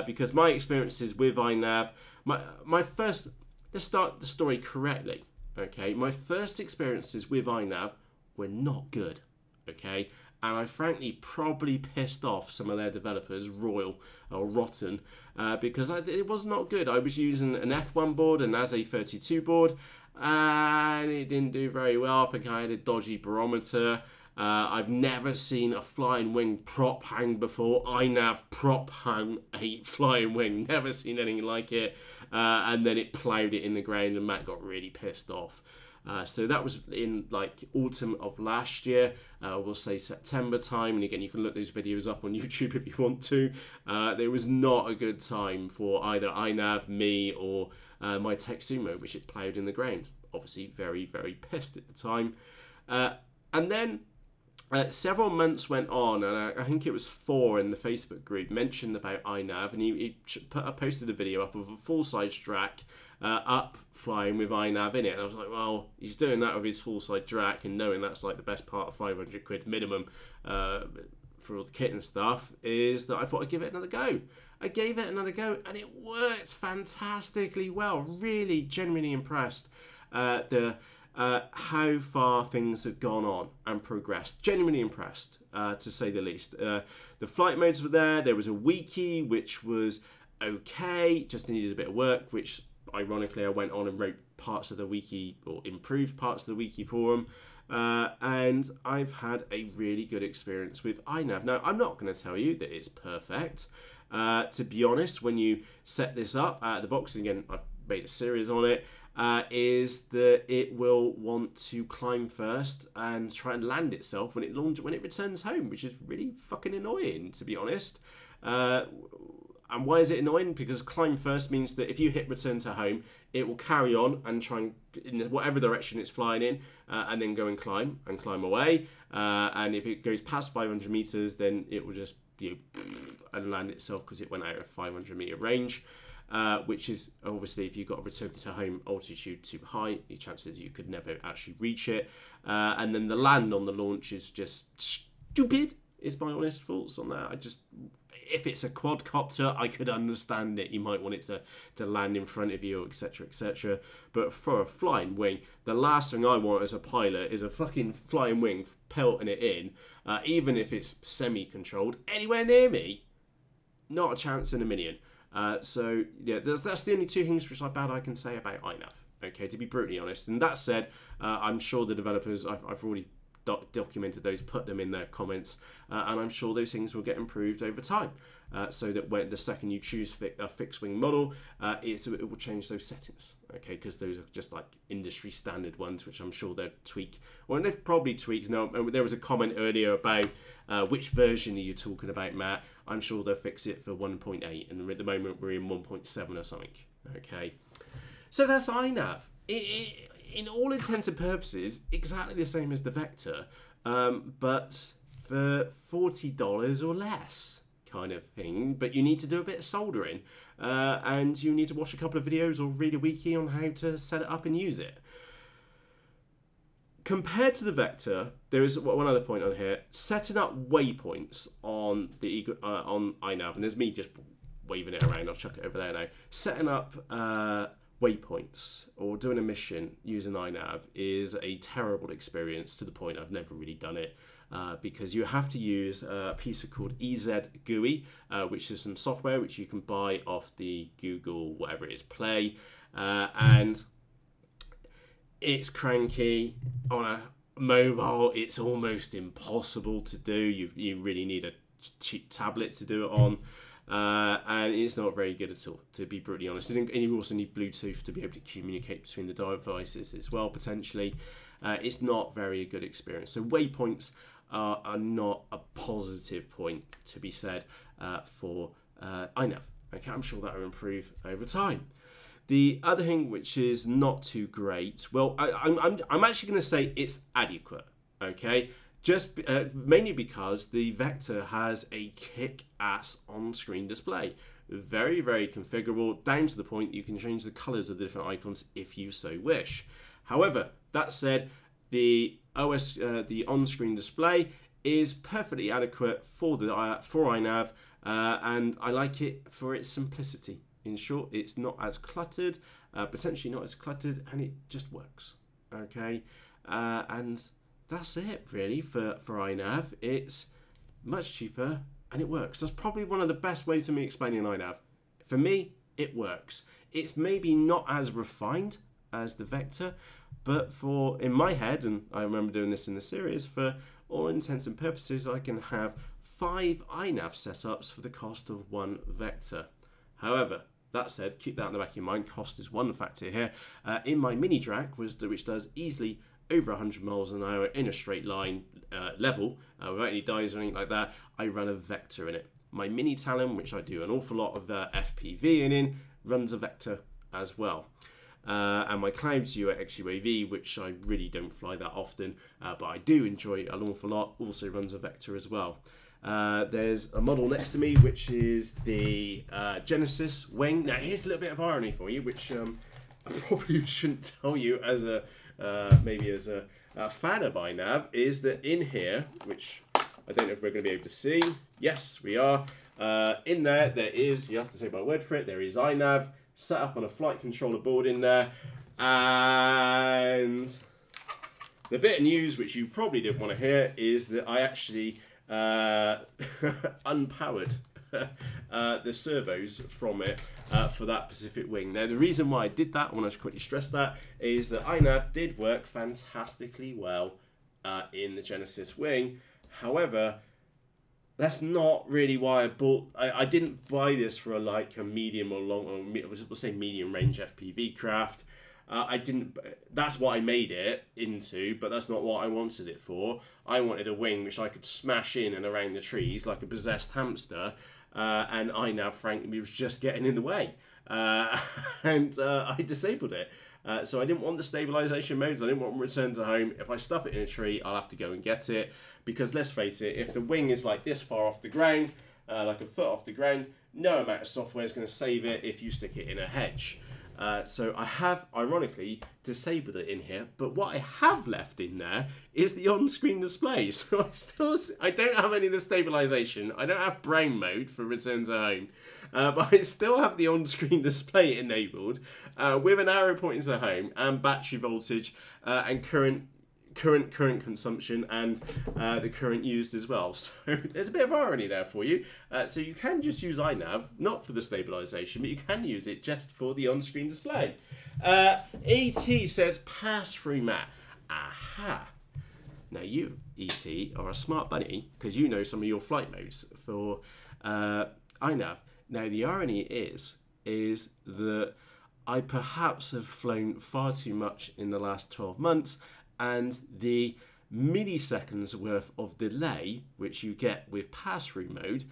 Because my experiences with iNav, let's start the story correctly. Okay, my first experiences with iNav were not good. Okay. And I frankly probably pissed off some of their developers, royal or rotten, because it was not good. I was using an F1 board, an AZ32 board, and it didn't do very well. I think I had a dodgy barometer. I've never seen a flying wing prop hang before. iNav prop hung a flying wing. Never seen anything like it. And then it ploughed it in the ground, and Matt got really pissed off. So that was in like autumn of last year, we'll say September time, and again you can look those videos up on YouTube if you want to. There was not a good time for either iNav, me, or my Texumo, which it ploughed in the ground. Obviously very, very pissed at the time. And then several months went on, and I think it was 4 in the Facebook group mentioned about iNav, and he posted a video up of a full-size Drac up flying with iNav in it. And I was like, well, he's doing that with his full-size Drac, and knowing that's like the best part of 500 quid minimum for all the kit and stuff, is that I thought I'd give it another go. I gave it another go, and it worked fantastically well. Really, genuinely impressed. How far things had gone on and progressed. Genuinely impressed, to say the least. The flight modes were there. There was a wiki, which was okay, just needed a bit of work, which ironically I went on and wrote parts of the wiki, or improved parts of the wiki for them. And I've had a really good experience with iNav. Now, I'm not going to tell you that it's perfect. To be honest, when you set this up out of the box, and again, I've made a series on it, is that it will want to climb first and try and land itself when it returns home, which is really fucking annoying, to be honest. And why is it annoying? Because climb first means that if you hit return to home, it will carry on and try and, in whatever direction it's flying in, and then go and climb away. And if it goes past 500 meters, then it will just and land itself because it went out of 500 meter range. Which is obviously, if you've got a return to home altitude too high, the chances you could never actually reach it. And then the land on the launch is just stupid, is my honest thoughts on that. If it's a quadcopter, I could understand it. You might want it to land in front of you, etc., etc. But for a flying wing, the last thing I want as a pilot is a fucking flying wing pelting it in, even if it's semi-controlled, anywhere near me. Not a chance in a million. So yeah, that's the only two things which I can say about iNav. Okay, to be brutally honest. And that said, I'm sure the developers, I've already documented those, put them in their comments, and I'm sure those things will get improved over time. So that when the second you choose a fixed wing model, it will change those settings. Okay, because those are just like industry standard ones, which I'm sure they'll tweak. Well, they've probably tweaked. Now, there was a comment earlier about which version are you talking about, Matt? I'm sure they'll fix it for 1.8, and at the moment we're in 1.7 or something. Okay, so that's iNav. In all intents and purposes, exactly the same as the Vector, but for $40 or less, kind of thing. But you need to do a bit of soldering, and you need to watch a couple of videos or read a wiki on how to set it up and use it. Compared to the Vector, there is one other point on here: setting up waypoints on the on iNav, and there's me just waving it around. I'll chuck it over there now. Setting up waypoints or doing a mission using iNav is a terrible experience, to the point I've never really done it, because you have to use a piece called EagleTree, which is some software which you can buy off the Google whatever it is Play, and it's cranky. On a mobile, it's almost impossible to do. You really need a cheap tablet to do it on. And it's not very good at all, to be brutally honest. And you also need Bluetooth to be able to communicate between the devices as well, potentially. It's not very good experience. So waypoints are not a positive point to be said for iNav. Okay, I'm sure that will improve over time. The other thing which is not too great, well, I'm actually going to say it's adequate. Okay, just mainly because the Vector has a kick-ass on-screen display. Very, very configurable, down to the point you can change the colors of the different icons if you so wish. However, that said, the on-screen display is perfectly adequate for iNav, and I like it for its simplicity. In short, it's not as cluttered, potentially not as cluttered, and it just works. Okay, and that's it really for iNav. It's much cheaper and it works. That's probably one of the best ways of me explaining iNav. For me, it works. It's maybe not as refined as the Vector, but in my head, and I remember doing this in the series, for all intents and purposes, I can have 5 iNav setups for the cost of 1 Vector. However, that said, keep that in the back of your mind. Cost is one factor here. In my mini Drac, which does easily over 100 miles an hour in a straight line level, without any dies or anything like that, I run a Vector in it. My mini Talon, which I do an awful lot of FPV in, runs a Vector as well. And my Clouds XUAV, which I really don't fly that often, but I do enjoy an awful lot, also runs a Vector as well. There's a model next to me, which is the Genesis wing. Now, here's a little bit of irony for you, which I probably shouldn't tell you as a maybe as a fan of iNav, is that in here, which I don't know if we're going to be able to see. Yes, we are. In there is, you have to take my word for it, there is iNav set up on a flight controller board in there. And the bit of news which you probably didn't want to hear is that I actually unpowered the servos from it for that Pacific wing. Now, the reason why I did that, I want to quickly stress that, is that iNav did work fantastically well in the Genesis wing. However, that's not really why I bought. I didn't buy this for a medium or long, or we'll say medium range FPV craft. I didn't. That's what I made it into, but that's not what I wanted it for. I wanted a wing which I could smash in and around the trees like a possessed hamster, and iNav, frankly, was just getting in the way, and I disabled it. So I didn't want the stabilization modes. I didn't want return to home. If I stuff it in a tree, I'll have to go and get it, because let's face it, if the wing is like this far off the ground, like a foot off the ground, no amount of software is going to save it if you stick it in a hedge. So I have, ironically, disabled it in here, but what I have left in there is the on-screen display. So I don't have any of the stabilization. I don't have brown mode for return to home, but I still have the on-screen display enabled with an arrow pointing to home and battery voltage and current consumption and the current used as well. So there's a bit of irony there for you. So you can just use iNav, not for the stabilization, but you can use it just for the on-screen display. ET says pass-through, Matt. Aha. Now you, ET, are a smart bunny because you know some of your flight modes for iNav. Now the irony is that I perhaps have flown far too much in the last 12 months, and the milliseconds worth of delay which you get with pass-through mode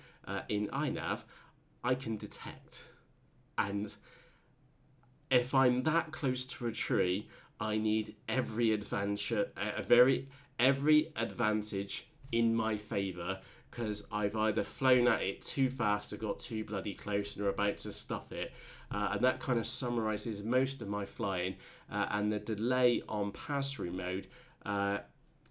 in iNav, I can detect. And if I'm that close to a tree, I need every advantage in my favour, because I've either flown at it too fast or got too bloody close and are about to stuff it. And that kind of summarises most of my flying. And the delay on pass-through mode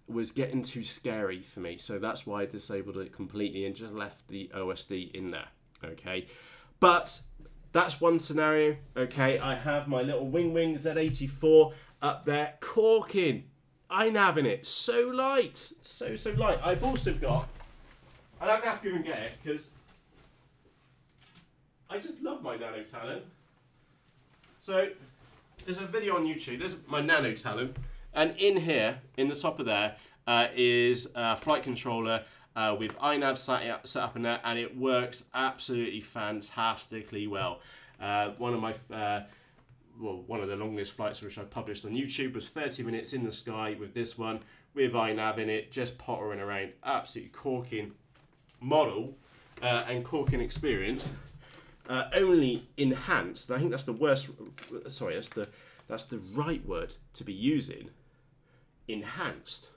was getting too scary for me. So that's why I disabled it completely and just left the OSD in there. Okay, but that's one scenario. Okay, I have my little Wing Z84 up there, corking. iNav in it, so light, so light. I've also got, I don't have to even get it because I just love my Nano Talon. So there's a video on YouTube. There's my Nano Talon, and in here, in the top of there, is a flight controller with iNav set up in there, and it works absolutely fantastically well. One of the longest flights which I published on YouTube was 30 minutes in the sky with this one, with iNav in it, just pottering around. Absolutely corking model and corking experience. Only enhanced. I think that's the worst. Sorry, that's the right word to be using. Enhanced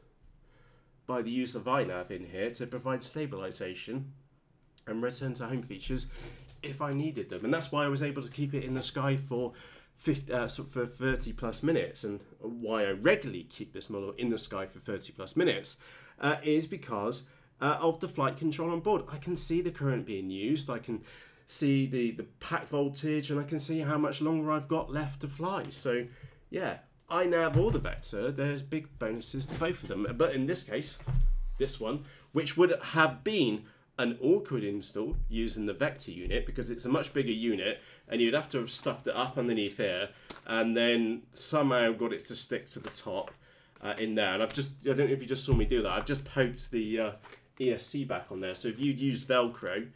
by the use of iNav in here to provide stabilization and return to home features if I needed them. And that's why I was able to keep it in the sky for 30 plus minutes. And why I regularly keep this model in the sky for 30 plus minutes is because of the flight control on board. I can see the current being used, I can see the pack voltage, and I can see how much longer I've got left to fly. So yeah, iNav or the Vector, there's big bonuses to both of them. But in this case, this one, which would have been an awkward install using the Vector unit because it's a much bigger unit and you'd have to have stuffed it up underneath here and then somehow got it to stick to the top in there. And I don't know if you just saw me do that, I've just poked the ESC back on there. So if you'd used Velcro,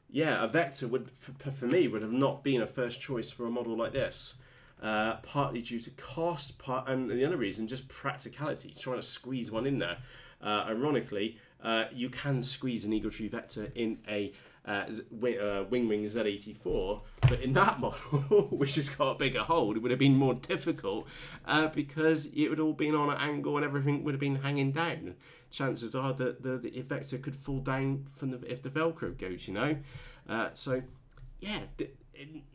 yeah, a Vector would, for me, would have not been a first choice for a model like this. Partly due to cost, and the other reason, just practicality, trying to squeeze one in there. Ironically, you can squeeze an EagleTree Vector in a Wing Z84, but in that model, which has got a bigger hold, it would have been more difficult because it would all been on an angle and everything would have been hanging down. Chances are that the Vector could fall down from if the Velcro goes, you know. So, yeah,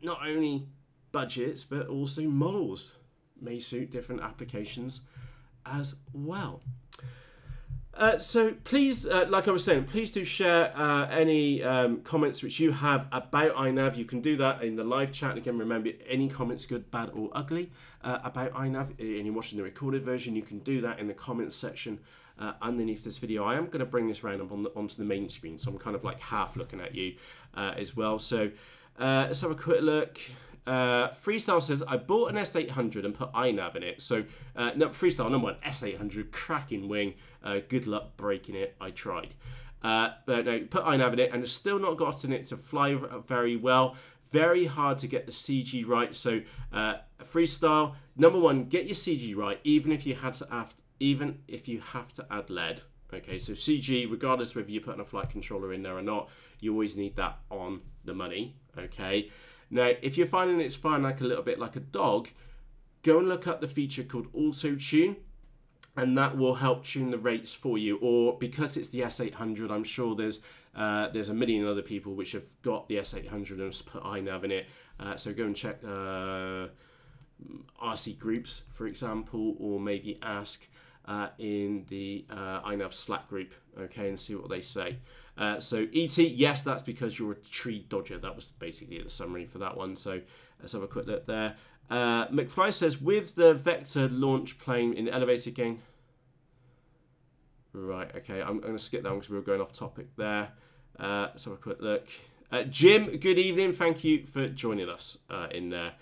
not only budgets, but also models may suit different applications as well. So please, like I was saying, please do share any comments which you have about iNav. You can do that in the live chat. Again, remember, any comments, good, bad, or ugly, about iNav, and you're watching the recorded version, you can do that in the comments section underneath this video. I am going to bring this round onto the main screen, so I'm kind of like half looking at you as well. So let's have a quick look. Freestyle says, I bought an S800 and put iNav in it. So, no, Freestyle, number one, S800, cracking wing. Good luck breaking it. I tried. But no, put iNav in it and it's still not gotten it to fly very well. Very hard to get the CG right. So, Freestyle, number one, get your CG right, even if you have to add LED. Okay, so CG, regardless of whether you're putting a flight controller in there or not, you always need that on the money. Okay. Now, if you're finding it's flying like a little bit like a dog, go and look up the feature called Auto Tune, and that will help tune the rates for you. Or because it's the S800, I'm sure there's a million other people which have got the S800 and have put iNav in it. So go and check RC groups, for example, or maybe ask in the iNav Slack group, okay, and see what they say. So ET, yes, that's because you're a tree dodger. That was basically the summary for that one. So let's have a quick look there. McFly says, with the Vector launch plane in elevator again. Right, okay, I'm going to skip that one because we were going off topic there. Let's have a quick look. Jim, good evening. Thank you for joining us in there.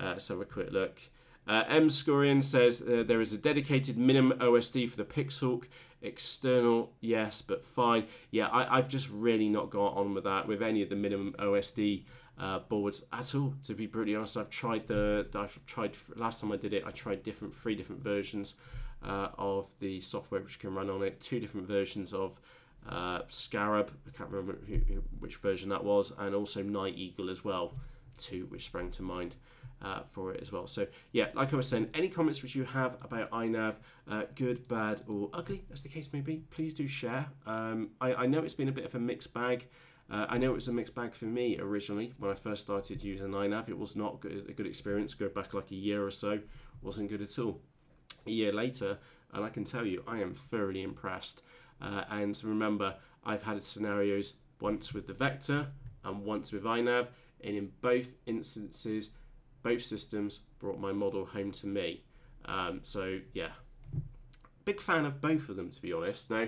Let's have a quick look. M. Scorian says there is a dedicated minimum OSD for the Pixhawk. External, yes, but fine. Yeah, I've just really not got on with that with any of the minimum OSD boards at all. To be pretty honest, last time I did it, I tried three different versions of the software which can run on it. 2 different versions of Scarab. I can't remember which version that was, and also Night Eagle as well, 2 which sprang to mind. For it as well. So yeah, like I was saying, any comments which you have about iNav, good, bad, or ugly, as the case may be, please do share. I know it's been a bit of a mixed bag. I know it was a mixed bag for me originally when I first started using iNav. It was not a good experience. Go back like a year or so, wasn't good at all. A year later, and I can tell you, I am thoroughly impressed. And remember, I've had scenarios once with the Vector and once with iNav, and in both instances, both systems brought my model home to me. So yeah, big fan of both of them, to be honest. Now,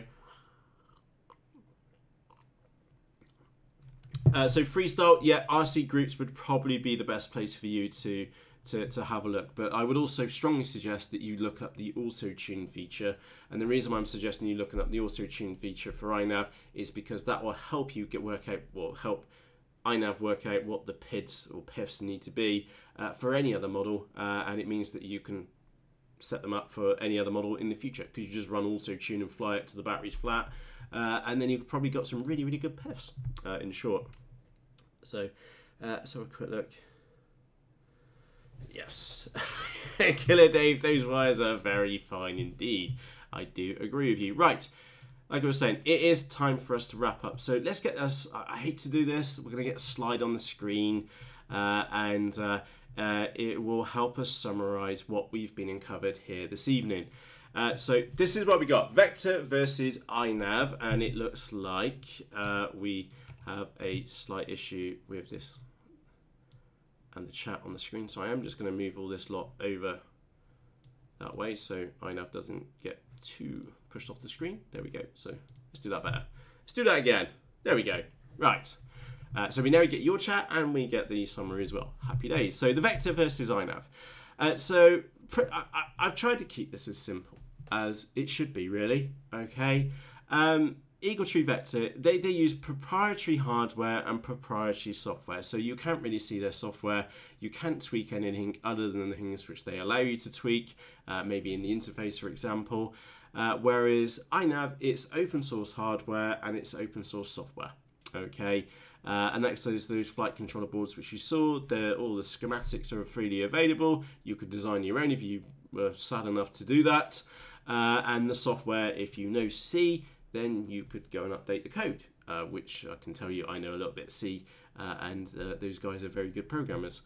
so Freestyle, yeah, RC groups would probably be the best place for you to have a look. But I would also strongly suggest that you look up the Auto Tune feature. And the reason why I'm suggesting you looking up the Auto Tune feature for iNav is because that will help you help iNav work out what the PIDs or PIFs need to be for any other model, and it means that you can set them up for any other model in the future because you just run Auto Tune and fly it to the battery's flat, and then you've probably got some really, really good PIFs in short. So let's have a quick look. Yes, Killer Dave, those wires are very fine indeed. I do agree with you. Right. Like I was saying, it is time for us to wrap up. So let's get us. I hate to do this. We're going to get a slide on the screen, and it will help us summarize what we've been uncovered here this evening. So this is what we got: Vector versus iNav, and it looks like we have a slight issue with this and the chat on the screen. So I am just going to move all this lot over that way so iNav doesn't get too pushed off the screen. There we go. So let's do that better. Let's do that again. There we go. Right. So we now get your chat and we get the summary as well. Happy days. So the Vector versus iNav. I've tried to keep this as simple as it should be, really. Okay. EagleTree Vector, they use proprietary hardware and proprietary software. So you can't really see their software. You can't tweak anything other than the things which they allow you to tweak, maybe in the interface, for example. Whereas iNav, it's open source hardware and it's open source software. Okay. And that's those flight controller boards which you saw. All the schematics are freely available. You could design your own if you were sad enough to do that. And the software, if you know C, then you could go and update the code, which I can tell you I know a little bit of C, and those guys are very good programmers,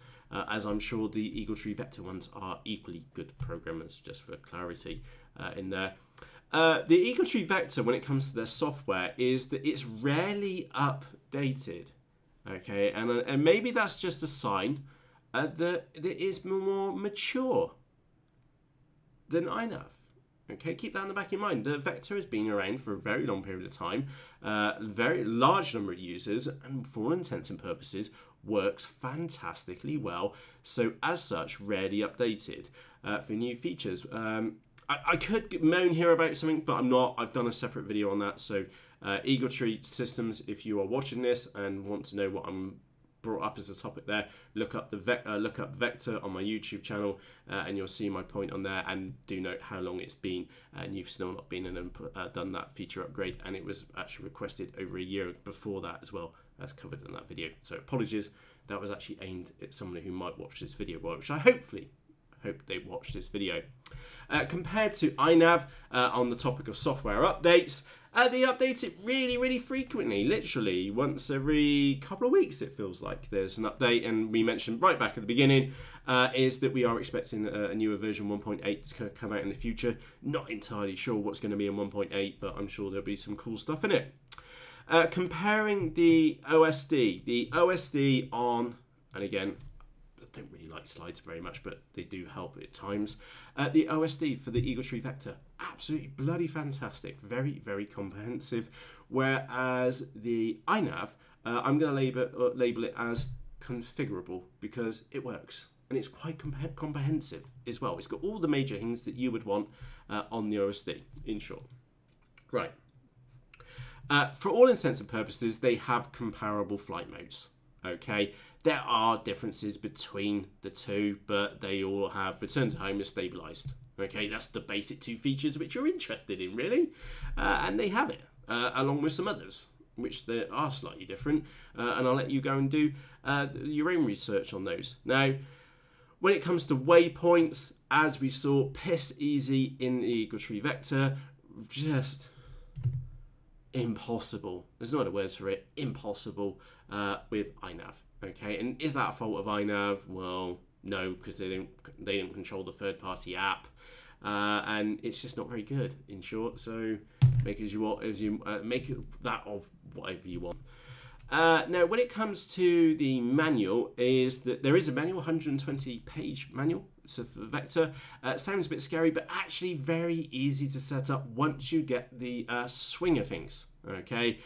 as I'm sure the EagleTree Vector ones are equally good programmers, just for clarity in there. The EagleTree Vector, when it comes to their software, is that it's rarely updated, okay, and maybe that's just a sign that it is more mature than iNav. Okay, keep that in the back of your mind. The Vector has been around for a very long period of time, very large number of users, and for all intents and purposes, works fantastically well. So as such, rarely updated for new features. I could moan here about something, but I'm not. I've done a separate video on that. So EagleTree Systems, if you are watching this and want to know what I'm brought up as a topic there, look up Vector on my YouTube channel, and you'll see my point on there. And do note how long it's been, and you've still not been in and done that feature upgrade, and it was actually requested over a year before that as well, as covered in that video. So apologies, that was actually aimed at someone who might watch this video, which I hope they watch this video. Compared to iNav, on the topic of software updates, they update it really frequently, literally once every couple of weeks it feels like there's an update. And we mentioned right back at the beginning is that we are expecting a newer version 1.8 to come out in the future. Not entirely sure what's going to be in 1.8, but I'm sure there'll be some cool stuff in it. Comparing the OSD on, and again, I don't really like slides very much, but they do help at times. The OSD for the EagleTree Vector, absolutely bloody fantastic, very comprehensive. Whereas the iNav, I'm going to label it as configurable because it works and it's quite comprehensive as well. It's got all the major things that you would want on the OSD, in short. Right. For all intents and purposes, they have comparable flight modes. Okay, there are differences between the two, but they all have return to home and stabilized. Okay, that's the basic two features which you're interested in, really. And they have it, along with some others, which they are slightly different. And I'll let you go and do your own research on those. Now, when it comes to waypoints, as we saw, piss easy in the EagleTree Vector, just impossible. There's no other words for it. Impossible with iNav. Okay, and is that a fault of iNav? Well, no, because they don't control the third-party app, and it's just not very good. In short, so make that of whatever you want. Now, when it comes to the manual, is that there is a manual, 120-page manual. So for Vector, sounds a bit scary, but actually very easy to set up once you get the swing of things. Okay,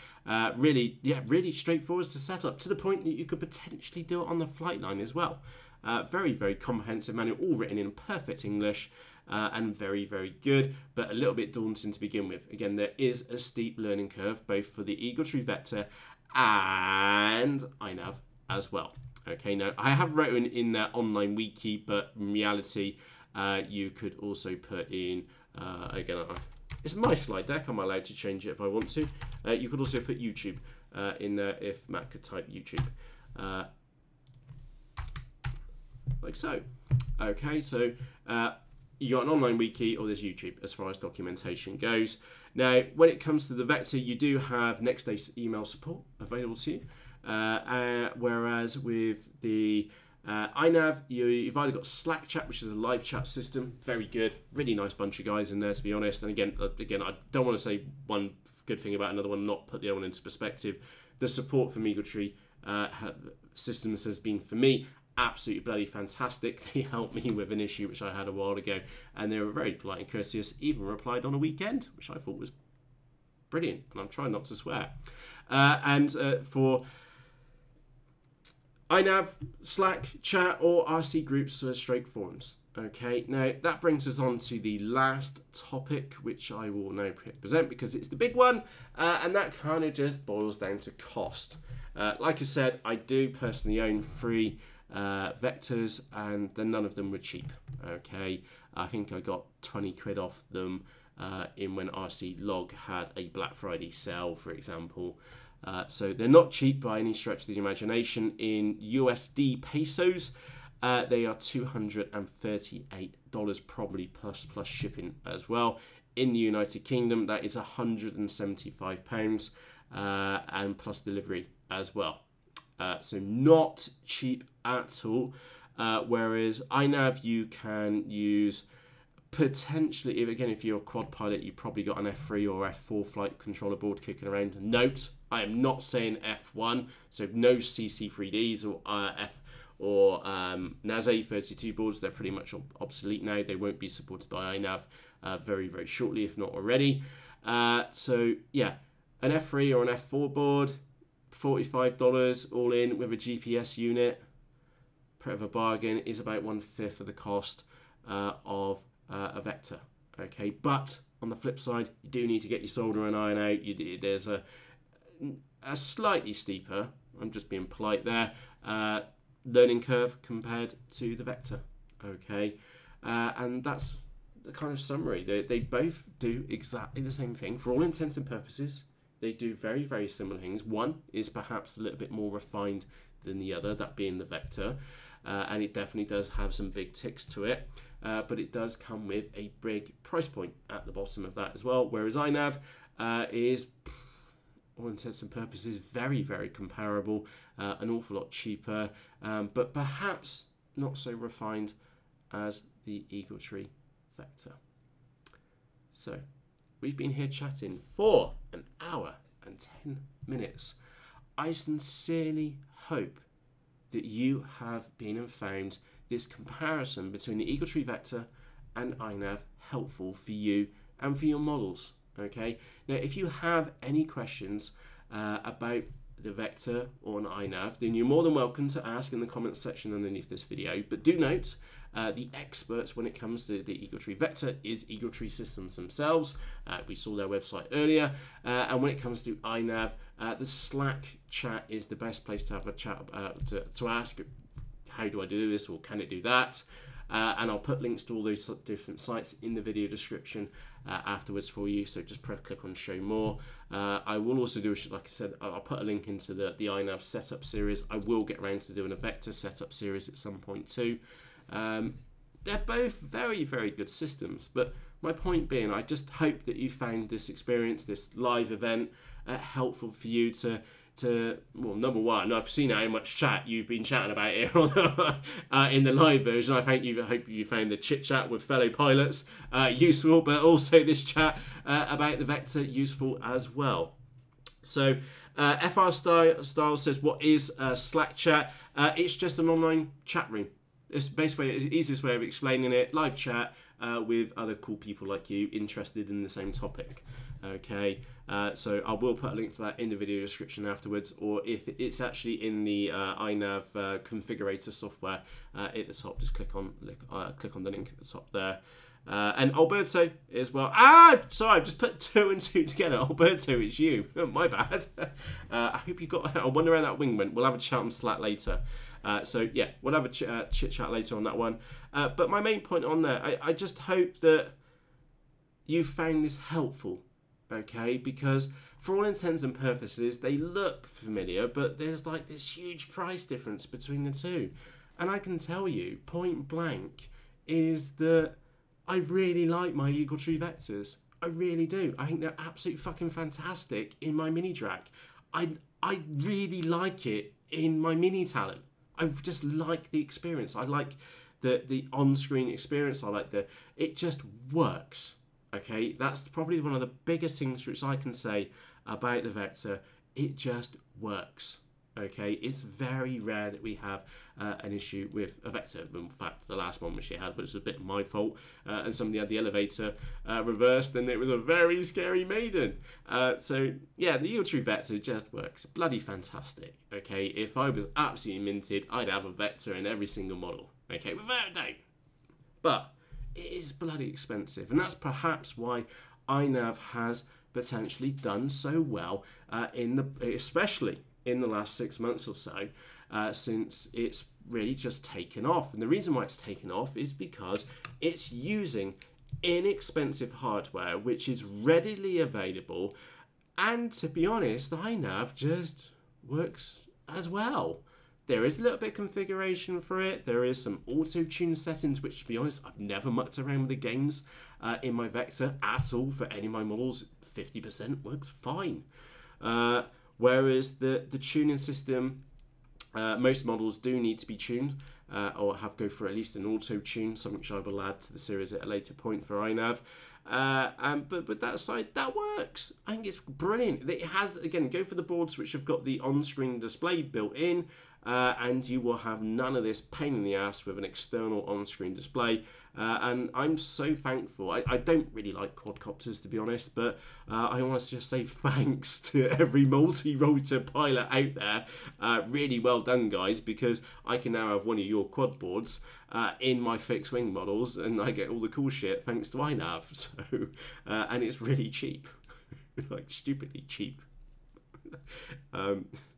really straightforward to set up, to the point that you could potentially do it on the flight line as well. Very comprehensive manual, all written in perfect English, and very good, but a little bit daunting to begin with. Again, there is a steep learning curve both for the EagleTree Vector and iNav as well. Okay, now I have written in their online wiki, but in reality, you could also put in, again, it's my slide deck, I'm allowed to change it if I want to. You could also put YouTube in there if Matt could type YouTube. Like so. Okay, so you got an online wiki, or there's YouTube as far as documentation goes. Now, when it comes to the Vector, you do have next day email support available to you, whereas with the iNav, you've either got Slack chat, which is a live chat system, very good, really nice bunch of guys in there, to be honest. And again, I don't want to say one good thing about another one, not put the other one into perspective. The support from EagleTree systems has been, for me, absolutely bloody fantastic. They helped me with an issue which I had a while ago, and they were very polite and courteous, even replied on a weekend, which I thought was brilliant, and I'm trying not to swear. For iNav, Slack, chat, or RC groups, straight forums. Okay, now that brings us on to the last topic, which I will now present because it's the big one, and that kind of just boils down to cost. Like I said, I do personally own 3 Vectors, and then none of them were cheap. Okay, I think I got 20 quid off them in when RC Log had a Black Friday sale, for example. So they're not cheap by any stretch of the imagination. In USD pesos, they are $238, probably plus shipping as well. In the United Kingdom, that is £175, and plus delivery as well. So not cheap at all. Whereas iNav, you can use potentially, if you're a quad pilot, you've probably got an F3 or F4 flight controller board kicking around. Note, I am not saying F1, so no CC3Ds or NAS A32 boards. They're pretty much obsolete now. They won't be supported by iNav very, very shortly, if not already. So yeah, an F3 or an F4 board, $45 all in with a GPS unit. Bit of a bargain, is about 1/5 of the cost of a Vector. Okay, but on the flip side, you do need to get your solder and iron out. There's a slightly steeper, I'm just being polite there, learning curve compared to the Vector. Okay, and that's the kind of summary. They both do exactly the same thing for all intents and purposes. They do very, very similar things. One is perhaps a little bit more refined than the other, that being the Vector, and it definitely does have some big ticks to it, but it does come with a big price point at the bottom of that as well, whereas iNav is, all intents and purposes, very, very comparable, an awful lot cheaper, but perhaps not so refined as the EagleTree Vector. So we've been here chatting for an hour and 10 minutes. I sincerely hope that you have been and found this comparison between the EagleTree Vector and iNav helpful for you and for your models. Okay. Now, if you have any questions about the Vector or an iNav, then you're more than welcome to ask in the comments section underneath this video. But do note, the experts when it comes to the EagleTree Vector is EagleTree Systems themselves. We saw their website earlier. And when it comes to iNav, the Slack chat is the best place to have a chat, to ask, how do I do this, or can it do that? And I'll put links to all those different sites in the video description afterwards for you, so just click on show more. I will also do, like I said, I'll put a link into the iNav setup series. I will get around to doing a Vector setup series at some point too. They're both very, very good systems, but my point being, I just hope that you found this experience, this live event, helpful for you to, well, number one, I've seen how much chat you've been chatting about it in the live version. I hope you found the chit chat with fellow pilots useful, but also this chat about the Vector useful as well. So FR Style says, what is Slack chat? It's just an online chat room. It's basically the easiest way of explaining it. Live chat with other cool people like you interested in the same topic. Okay, so I will put a link to that in the video description afterwards, or if it's actually in the iNav configurator software at the top, just click on the link at the top there. And Alberto as well. Sorry, I've just put 2 and 2 together. Alberto, it's you. My bad. I hope you got. I wonder how that wing went. We'll have a chat on Slack later. So yeah, we'll have a chit chat later on that one. But my main point on there, I just hope that you found this helpful. Okay, because for all intents and purposes, they look familiar, but there's like this huge price difference between the two. And I can tell you, point blank, is that I really like my EagleTree Vectors. I really do. I think they're absolutely fucking fantastic in my mini drac. I really like it in my mini Talon. I just like the experience. I like the on-screen experience. I like it just works. Okay, that's probably one of the biggest things which I can say about the Vector. It just works. Okay, it's very rare that we have an issue with a Vector. In fact, the last one which it had was a bit my fault, and somebody had the elevator reversed, and it was a very scary maiden. So yeah, the EagleTree Vector just works. Bloody fantastic. Okay, if I was absolutely minted, I'd have a Vector in every single model. Okay, without a doubt. But it is bloody expensive, and that's perhaps why iNav has potentially done so well especially in the last 6 months or so, since it's really just taken off. And the reason why it's taken off is because it's using inexpensive hardware which is readily available, and to be honest, the iNav just works as well. There is a little bit of configuration for it. There is some auto-tune settings, which, to be honest, I've never mucked around with the games in my Vector at all. For any of my models, 50% works fine. Whereas the tuning system, most models do need to be tuned or go for at least an auto-tune, something which I will add to the series at a later point for iNav. But that side, that works. I think it's brilliant. It has, again, go for the boards which have got the on-screen display built in, and you will have none of this pain in the ass with an external on-screen display. And I'm so thankful. I don't really like quadcopters, to be honest, but I want to just say thanks to every multi-rotor pilot out there. Really well done, guys, because I can now have one of your quad boards in my fixed wing models, and I get all the cool shit thanks to iNav. So, and it's really cheap, like stupidly cheap.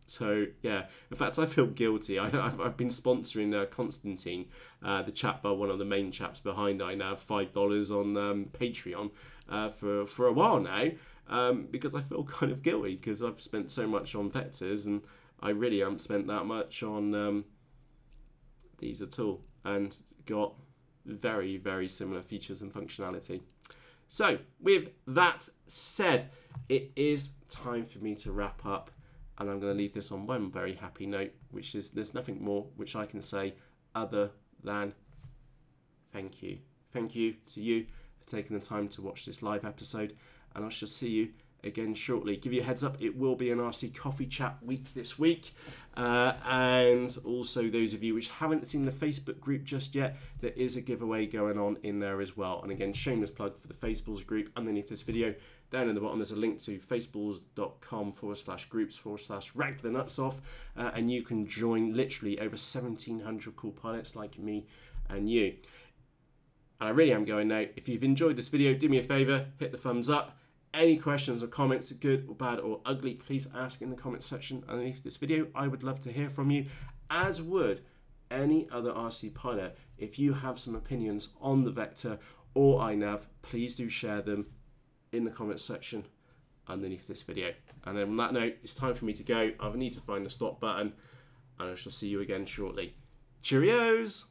So yeah, in fact, I feel guilty. I've been sponsoring Constantine, the chap, one of the main chaps behind iNav, $5 on Patreon for a while now, because I feel kind of guilty because I've spent so much on Vectors and I really haven't spent that much on these at all, and got very, very similar features and functionality. So with that said, it is time for me to wrap up. And I'm going to leave this on one very happy note, which is there's nothing more which I can say other than thank you. Thank you to you for taking the time to watch this live episode. And I shall see you again shortly. Give you a heads up, it will be an RC Coffee Chat week this week. And also those of you which haven't seen the Facebook group just yet, there is a giveaway going on in there as well. And again, shameless plug for the Faceballs group underneath this video. Down in the bottom, there's a link to faceballs.com/groups/rag the nuts off, and you can join literally over 1,700 cool pilots like me and you. And I really am going now. If you've enjoyed this video, do me a favor, hit the thumbs up. Any questions or comments, good or bad or ugly, please ask in the comments section underneath this video. I would love to hear from you, as would any other RC pilot. If you have some opinions on the Vector or iNav, please do share them in the comments section underneath this video. And then on that note, it's time for me to go. I need to find the stop button, and I shall see you again shortly. Cheerios!